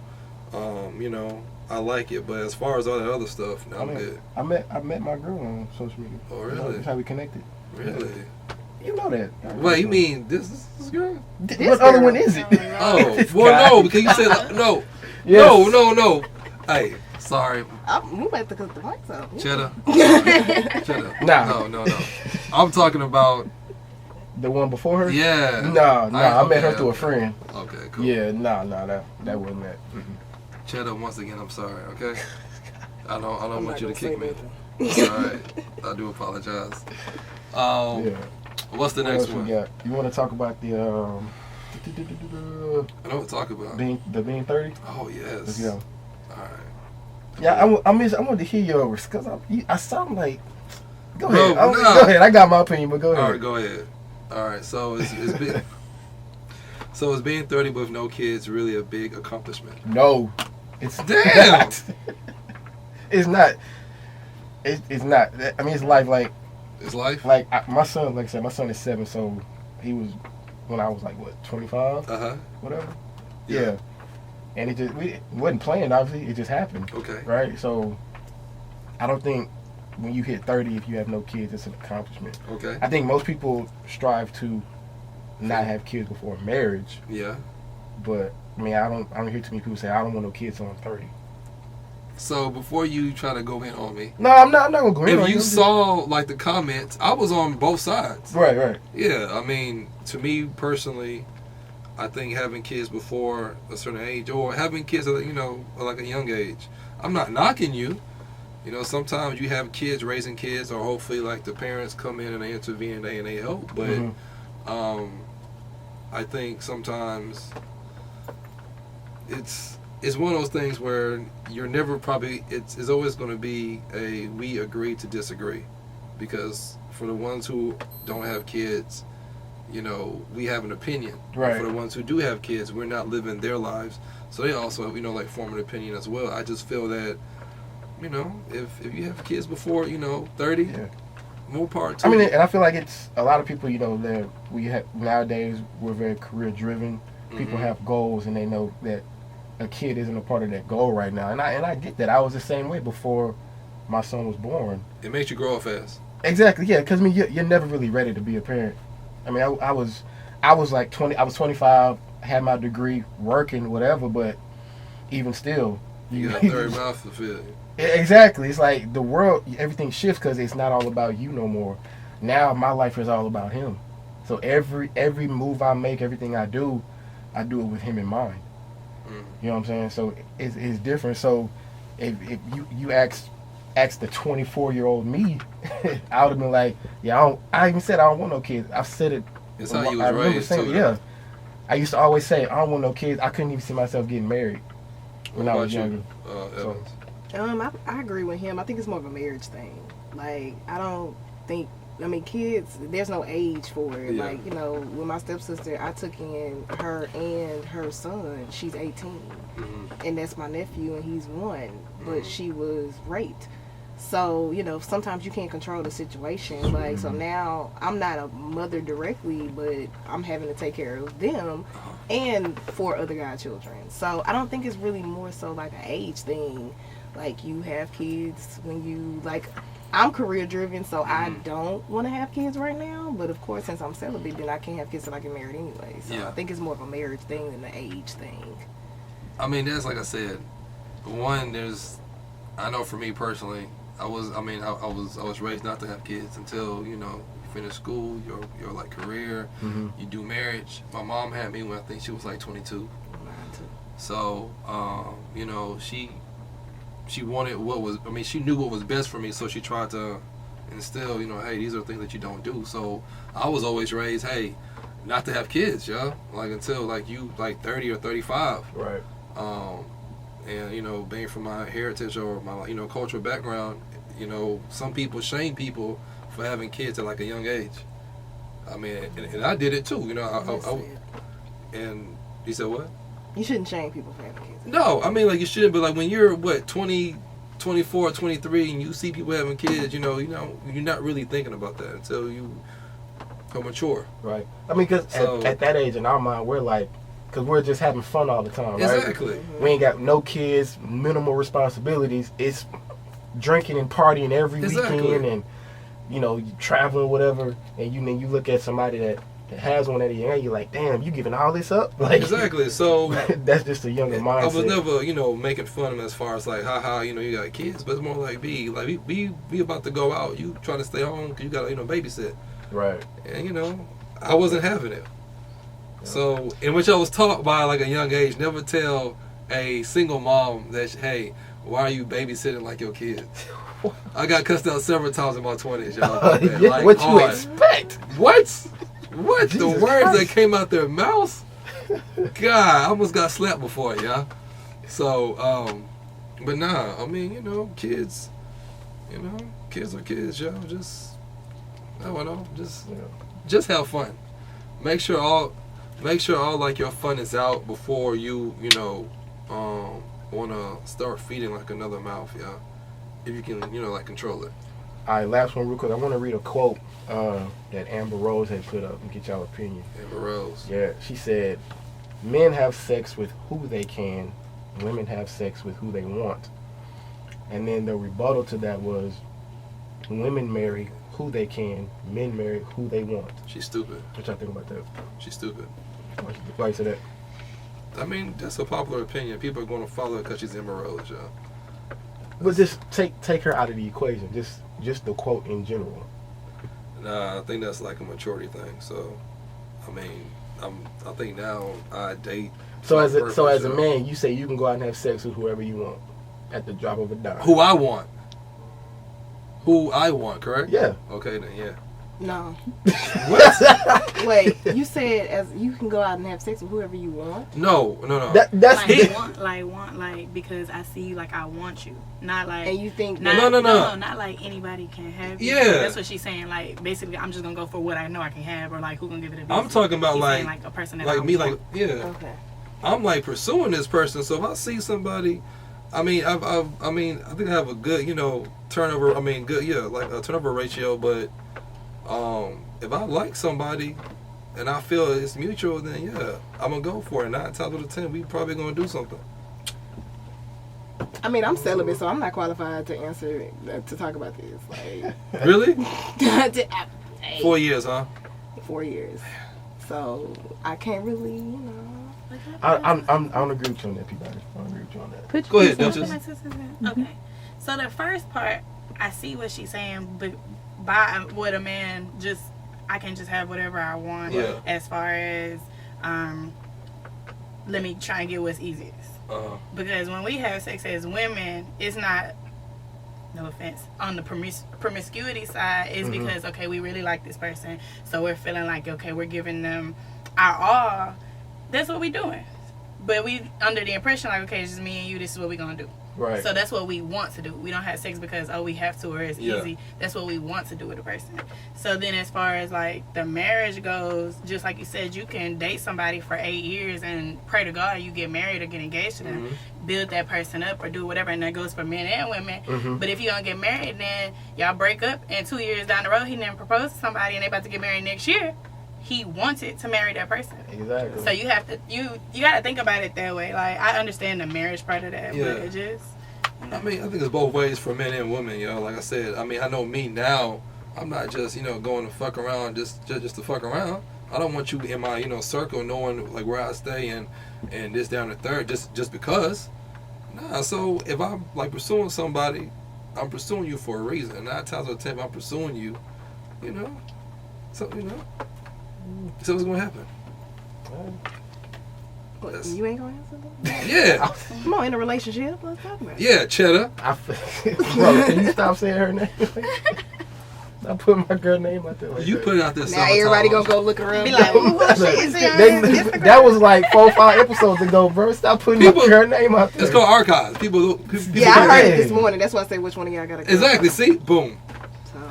I like it. But as far as all that other stuff, I'm good. I met my girl on social media. Oh, really? That's how we connected. Really? Yeah. You know that. Wait, you mean this girl? What other one is it? Oh, well, no, because you said no. Yes. No. Hey, sorry. I'm about to cut the mics off. Cheddar. Nah. No. I'm talking about the one before her. Yeah. No. I met her through a friend. Okay, cool. Yeah, that wasn't that. Cheddar, once again, I'm sorry. Okay. I don't want you to kick me. It's all right. I do apologize. Yeah. What's the next one? You want to talk about the I know what to talk about. being 30? Oh yes. Let's go. All right. Yeah, I wanted to hear yours because I sound like. Go ahead. No. Go ahead. I got my opinion, but go ahead. All right, go ahead. All right. So it's being 30 with no kids really a big accomplishment? No, it's damn. Not. It's not. It's not. I mean, it's life. Like. It's life? Like, my son, like I said, my son is 7, so he was, when I was like, 25? Whatever. Yeah. And we wasn't planned, obviously, it just happened. Okay. Right? So, I don't think when you hit 30, if you have no kids, it's an accomplishment. Okay. I think most people strive to not have kids before marriage. Yeah. But, I mean, I don't hear too many people say, I don't want no kids till I'm 30. So before you try to go in on me, no, I'm not gonna go in. If you saw like the comments, I was on both sides. Right. Yeah, I mean, to me personally, I think having kids before a certain age, or having kids at like a young age, I'm not knocking you. Sometimes you have kids raising kids, or hopefully like the parents come in and they intervene and they help. But I think sometimes it's one of those things where you're never probably, it's always going to be we agree to disagree, because for the ones who don't have kids, we have an opinion. Right. For the ones who do have kids, we're not living their lives, so they also like form an opinion as well. I just feel that if you have kids before 30, more power to I mean, you. and I feel like it's a lot of people that we have nowadays, we're very career driven. People have goals, and they know that a kid isn't a part of that goal right now, and I get that. I was the same way before my son was born. It makes you grow up fast. Exactly, yeah. Because you're never really ready to be a parent. I mean, I was like 20. I was 25, had my degree, working, whatever. But even still, you got a third mouth to fill. Exactly. It's like the world, everything shifts because it's not all about you no more. Now my life is all about him. So every move I make, everything I do it with him in mind. You know what I'm saying? So it's different. So if you ask the 24-year-old me, I would have been like, yeah, I even said I don't want no kids. I've said it. It's how you was raised too. Yeah. I used to always say I don't want no kids. I couldn't even see myself getting married when I was younger. Evans? I agree with him. I think it's more of a marriage thing. Like, I don't think, kids, there's no age for it. Yeah. Like, with my stepsister, I took in her and her son. She's 18. And that's my nephew, and he's 1. But she was raped. So, sometimes you can't control the situation. Like, so now I'm not a mother directly, but I'm having to take care of them and 4 other godchildren. So I don't think it's really more so like an age thing. Like, you have kids when you, like, I'm career driven, so I don't want to have kids right now. But of course, since I'm celibate, then I can't have kids till I get married anyway. So I think it's more of a marriage thing than an age thing. I mean, that's like I said. One, I know for me personally, I was raised not to have kids until you finish school, your like career, you do marriage. My mom had me when I think she was like 22. So she wanted she knew what was best for me, so she tried to instill, hey, these are things that you don't do. So I was always raised, hey, not to have kids, like until like you like 30 or 35. Right. And being from my heritage or my cultural background, some people shame people for having kids at like a young age. I mean, and I did it too, and you said what? You shouldn't shame people for having kids. No, I mean, like, you shouldn't, but like when you're 20, 24, 23 and you see people having kids, you're not really thinking about that until you become mature. Right. I mean, because at that age in our mind, we're like, because we're just having fun all the time, right? Exactly. We ain't got no kids, minimal responsibilities. It's drinking and partying every weekend, and traveling, whatever. And you look at somebody that has one at a young age, you're like, damn, you giving all this up? Like, exactly. So that's just a younger mindset. I was never, making fun of them as far as like, haha, you got kids, but it's more like be about to go out. You trying to stay home because you got to babysit. Right. And I wasn't having it. So, in which I was taught by like a young age, never tell a single mom that, hey, why are you babysitting like your kids? I got cussed out several times in my 20s, y'all. Yeah, like, what you expect? What? Jesus the words Christ. that came out their mouths? God, I almost got slapped before, yeah. So, but nah, I mean, kids, kids are kids, y'all. Just, I don't know, just have fun. Make sure all like your fun is out before you wanna start feeding like another mouth, yeah. If you can, like control it. All right, last one real quick. I want to read a quote that Amber Rose had put up and get y'all opinion. Amber Rose. Yeah, she said, men have sex with who they can, women have sex with who they want. And then the rebuttal to that was, women marry who they can, men marry who they want. She's stupid. What y'all think about that? She's stupid. Why you say that? I mean, that's a popular opinion. People are going to follow her because she's Amber Rose, y'all. But just take her out of the equation. Just the quote in general. Nah, I think that's like a maturity thing. So, I mean, I think now I date. So as a man, you say you can go out and have sex with whoever you want at the drop of a dime. Who I want, correct? Yeah. Okay then, yeah. No. What? Wait, you said as you can go out and have sex with whoever you want? No. That's like because I see you, like I want you, not like. And you think no, no, not like anybody can have you. Yeah, that's what she's saying. Like basically, I'm just gonna go for what I know I can have, or like who gonna give it a business. I'm talking about like a person that like I me, want. like yeah. Okay. I'm like pursuing this person, so if I see somebody, I mean, I think I have a good, turnover. I mean, good, yeah, like a turnover ratio. But if I like somebody and I feel it's mutual, then yeah, I'm gonna go for it. 9 times out of 10, we probably gonna do something. I mean, I'm celibate, so I'm not qualified to answer to talk about this. Like, Really? 4 4 years, huh? 4 years. So I can't really, I don't agree with you on that, Peabody. I don't agree with you on that. Go ahead, Duchess. Okay. So the first part, I see what she's saying, but by what a man I can just have whatever I want. Yeah. As far as, let me try and get what's easiest. Because when we have sex as women, it's not, no offense, on the promiscuity side, it's because, okay, we really like this person, so we're feeling like, okay, we're giving them our all. That's what we're doing. But we under the impression, like, okay, it's just me and you, this is what we're going to do. Right. So that's what we want to do. We don't have sex because, we have to, or it's easy. That's what we want to do with a person. So then as far as, like, the marriage goes, just like you said, you can date somebody for 8 years and pray to God you get married or get engaged to them, build that person up or do whatever, and that goes for men and women. But if you don't get married, then y'all break up, and 2 years down the road, he never proposed to somebody, and they about to get married next year. He wanted to marry that person. Exactly. So you have to you got to think about it that way. Like, I understand the marriage part of that, but it just. I mean, I think it's both ways for men and women. Like I said, I mean, I know me now. I'm not just going to fuck around just to fuck around. I don't want you in my circle, knowing like where I stay and this down the third just because. Nah. So if I'm like pursuing somebody, I'm pursuing you for a reason. 9 times out of 10, I'm pursuing you. So So what's gonna happen? What, you ain't gonna answer that? Yeah. Come on, in a relationship, let's talk about it. Yeah, Cheddar. Bro, can you stop saying her name? Stop putting my girl name out there like You that. put it out there. Now everybody gonna go look around. Be like, who was she? That was like 4 or 5 episodes ago, bro. Stop putting my girl name out there. It's called archives. People Yeah, I heard it this morning. That's why I say which one of y'all gotta go. Exactly. See, boom.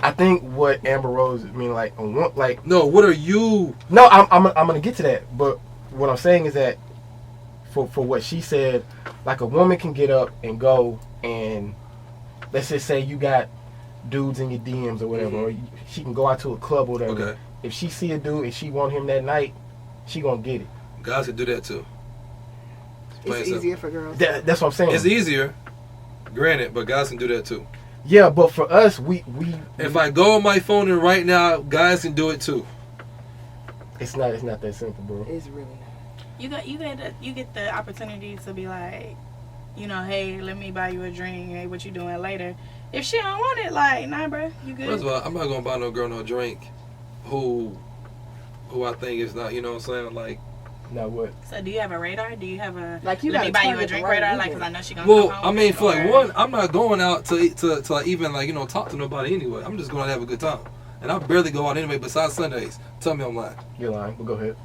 I think what Amber Rose mean, like no. What are you? No, I'm gonna get to that. But what I'm saying is that for what she said, like a woman can get up and go and let's just say you got dudes in your DMs or whatever, or she can go out to a club or whatever. Okay. If she see a dude and she want him that night, she gonna get it. Guys can do that too. It's easier for girls. That's what I'm saying. It's easier, granted, but guys can do that too. Yeah, but for us, we if I go on my phone and right now, guys can do it too. It's not that simple, bro. It's really not. You get the opportunity to be like, hey, let me buy you a drink. Hey, what you doing later? If she don't want it, like, nah, bro, you good. First of all, I'm not gonna buy no girl no drink who I think is not, you know what I'm saying, like. Now what? So do you have a radar? Do you have a like you let me buy you a drink radar? Like, because I know she gonna come home. I mean, for like one, I'm not going out to like even like talk to nobody anyway. I'm just going to have a good time, and I barely go out anyway. Besides Sundays, tell me I'm lying. You're lying. But go ahead.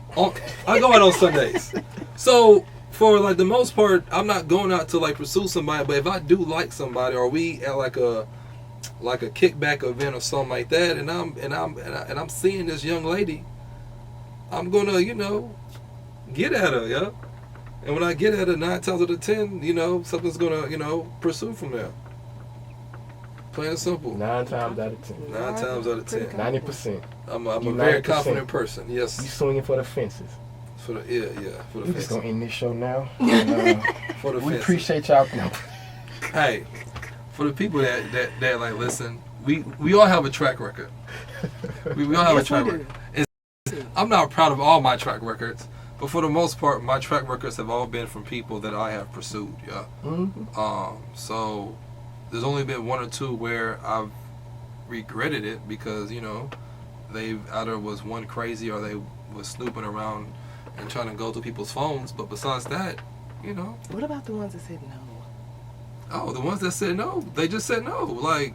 I go out on Sundays, so for like the most part, I'm not going out to like pursue somebody. But if I do like somebody, or we at like a kickback event or something like that, and I'm seeing this young lady, I'm gonna get at her, yeah. And when I get at her 9 times out of 10, something's gonna, pursue from there. Plain and simple. 9 times out of 10. 9 times out of 10. 90%. I'm a very confident person. Yes. You swinging for the fences. For the We're just gonna end this show now. For the we fences. appreciate y'all. Hey, for the people that like listen, we all have a track record. We all have a track record. I'm not proud of all my track records. But for the most part, my track records have all been from people that I have pursued, yeah. So, there's only been one or two where I've regretted it because, you know, they either was one crazy or they was snooping around and trying to go through people's phones. But besides that, you know. What about the ones that said no? Oh, the ones that said no, they just said no. Like,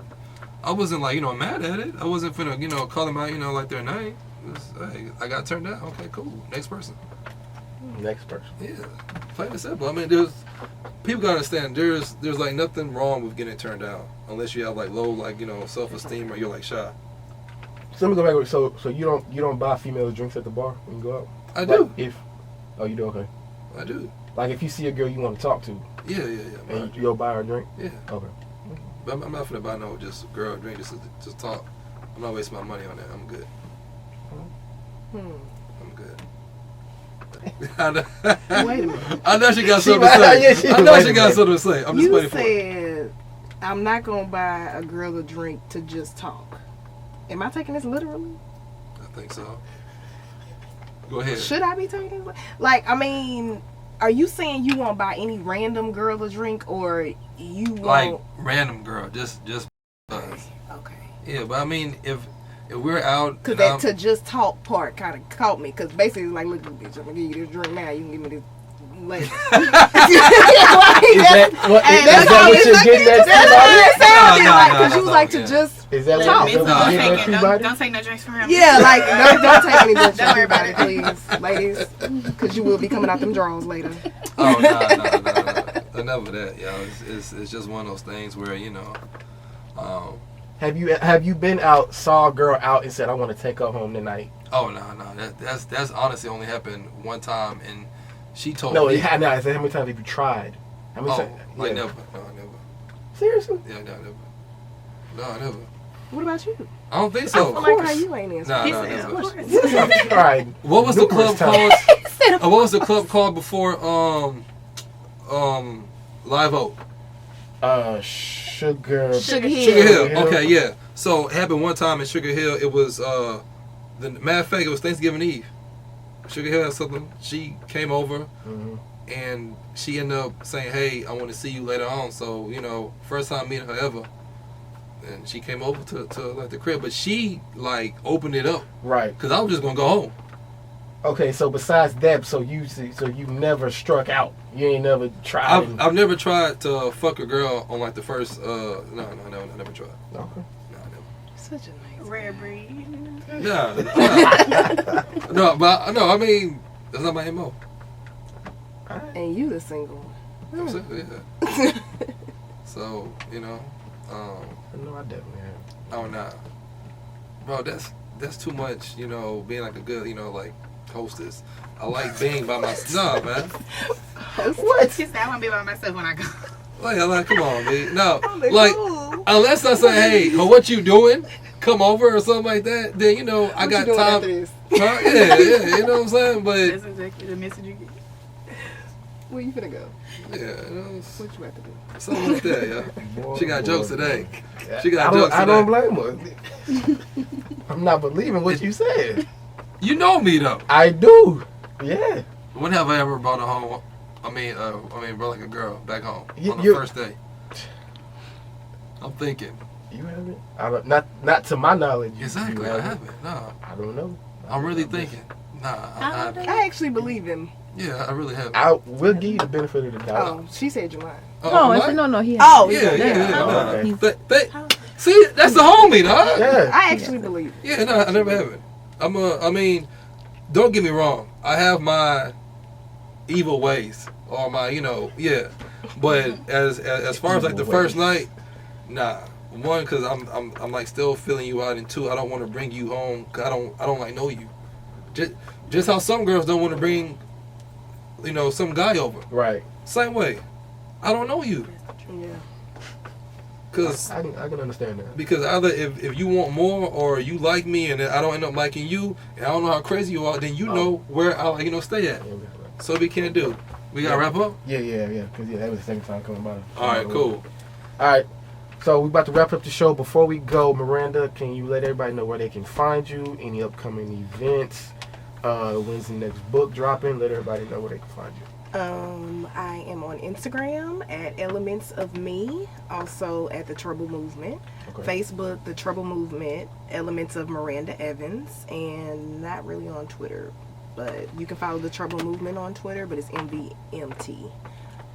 I wasn't like, you know, mad at it. I wasn't finna, you know, call them out, you know, like their name. It was, hey, I got turned down. Okay, cool. Next person. Next person. Yeah, plain and simple. I mean, there's people gotta understand. There's like nothing wrong with getting turned down unless you have like low, like, you know, self-esteem or you're like shy. So let me go back. So you don't buy females drinks at the bar when you go out? I do. You do? Okay. I do. Like if you see a girl you want to talk to. Yeah. And you'll buy her a drink. Yeah. Okay. But I'm not finna buy no just girl drink just talk. I'm not wasting my money on that. I'm good. I'm good. Wait a minute. I know she got something to say. I know she got something to say. I'm just waiting for it. You said I'm not gonna buy a girl a drink to just talk. Am I taking this literally? I think so. Go ahead. Should I be taking this? Like, I mean, are you saying you won't buy any random girl a drink, or you won't? Like random girl, just buzz. Okay. Yeah, but I mean, if we're out, because that to just talk part kind of caught me. Because basically, it's like, look, bitch, I'm gonna give you this drink now. You can give me this later. Is that what you're getting at? That's what it sounded like. Because you was like yeah. to just Is that talk. Don't take no drinks from him. Yeah, like don't take any drinks Don't from worry about everybody, it. please, ladies. Because you will be coming out them drawers later. Oh no. Enough of that, yo. It's just one of those things where, you know. Have you been out, saw a girl out, and said, I want to take her home tonight? Oh no. That's honestly only happened one time, and she told No, me. I said, how many times have you tried? How many times? Like never. No, never. Seriously? Yeah, no, never. No, never. What about you? I don't think so. I feel like how you ain't answering. No, I've tried. What was the club times. called? What was the club called before Live Oak? Sugar Hill. Okay, yeah. So it happened one time in Sugar Hill. It was the matter of fact, it was Thanksgiving Eve. Sugar Hill had something. She came over and she ended up saying, "Hey, I want to see you later on." So, you know, first time meeting her ever. And she came over to like the crib, but she like opened it up, right? Because I was just gonna go home. Okay, so besides that, so you never struck out. You ain't never tried. I've never tried to fuck a girl on like the first. No, I never tried. Okay. No, I never. Such a nice Rare breed. No, but no, I mean that's not my MO. And you the single one. Yeah. So, you know. No, I definitely have. Oh nah, bro, that's too much. You know, being like a good, you know, like hostess. I like being by myself. No, man. What? She said, I want to be by myself when I go. Like, come on, man. No, like, unless I say, hey, what you doing? Come over or something like that. Then, you know, I got time. Yeah, you know what I'm saying. But that's exactly the message you get. Where you finna go? Yeah, you know, What you have to do? something like that, yeah. Boy, She got jokes today. Yeah. She got jokes today. I don't blame her. I'm not believing what you said. You know me though. I do. Yeah. When have I ever brought her home? Brought like a girl back home on the first day. I'm thinking. You haven't? Not to my knowledge. Exactly, I haven't. No. I don't know. I'm really thinking. Nah, I actually believe him. yeah, I really haven't. I will give you the benefit of the doubt. Oh, she said you're lying. No, I said no. He has. Oh, Yeah. Okay. See, that's the homie, dog. Yeah. I actually believe it. Yeah, no, I never have it. I mean, don't get me wrong. I have my evil ways, or my, you know, yeah. But as far as like the first night, nah. One, because I'm like still feeling you out, and two, I don't want to bring you home. Cause I don't like know you. Just how some girls don't want to bring, you know, some guy over. Right. Same way. I don't know you. Yeah. Cause I can understand that. Because either if you want more or you like me and I don't end up liking you and I don't know how crazy you are, then you know where I like, you know, stay at. So we can't do. We gotta wrap up? Yeah. Because that was the second time coming by. Alright, cool. Alright. So we about to wrap up the show. Before we go, Miranda, can you let everybody know where they can find you? Any upcoming events? When's the next book dropping? Let everybody know where they can find you. I am on Instagram at Elements of Me, also at The Trouble Movement. Okay. Facebook, The Trouble Movement, Elements of Maranda Evans, and not really on Twitter. But you can follow The Trouble Movement on Twitter, but it's MVMT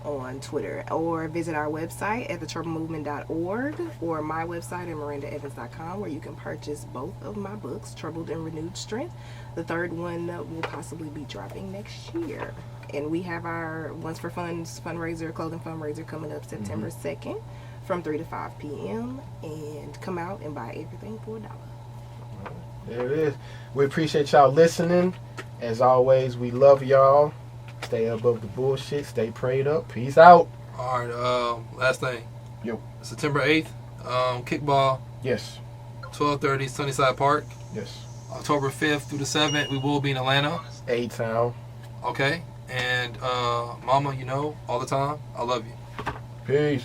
on Twitter. Or visit our website at thetroublemovement.org or my website at mirandaevans.com, where you can purchase both of my books, Troubled and Renewed Strength. The third one will possibly be dropping next year. And we have our Once for Funds fundraiser, clothing fundraiser coming up September 2nd from 3 to 5 p.m. And come out and buy everything for $1. There it is. We appreciate y'all listening. As always, we love y'all. Stay above the bullshit. Stay prayed up. Peace out. All right. Last thing. Yo. September 8th, kickball. Yes. 12:30 Sunnyside Park. Yes. October 5th through the 7th, we will be in Atlanta. A-Town. Okay. And Mama, you know, all the time, I love you. Peace.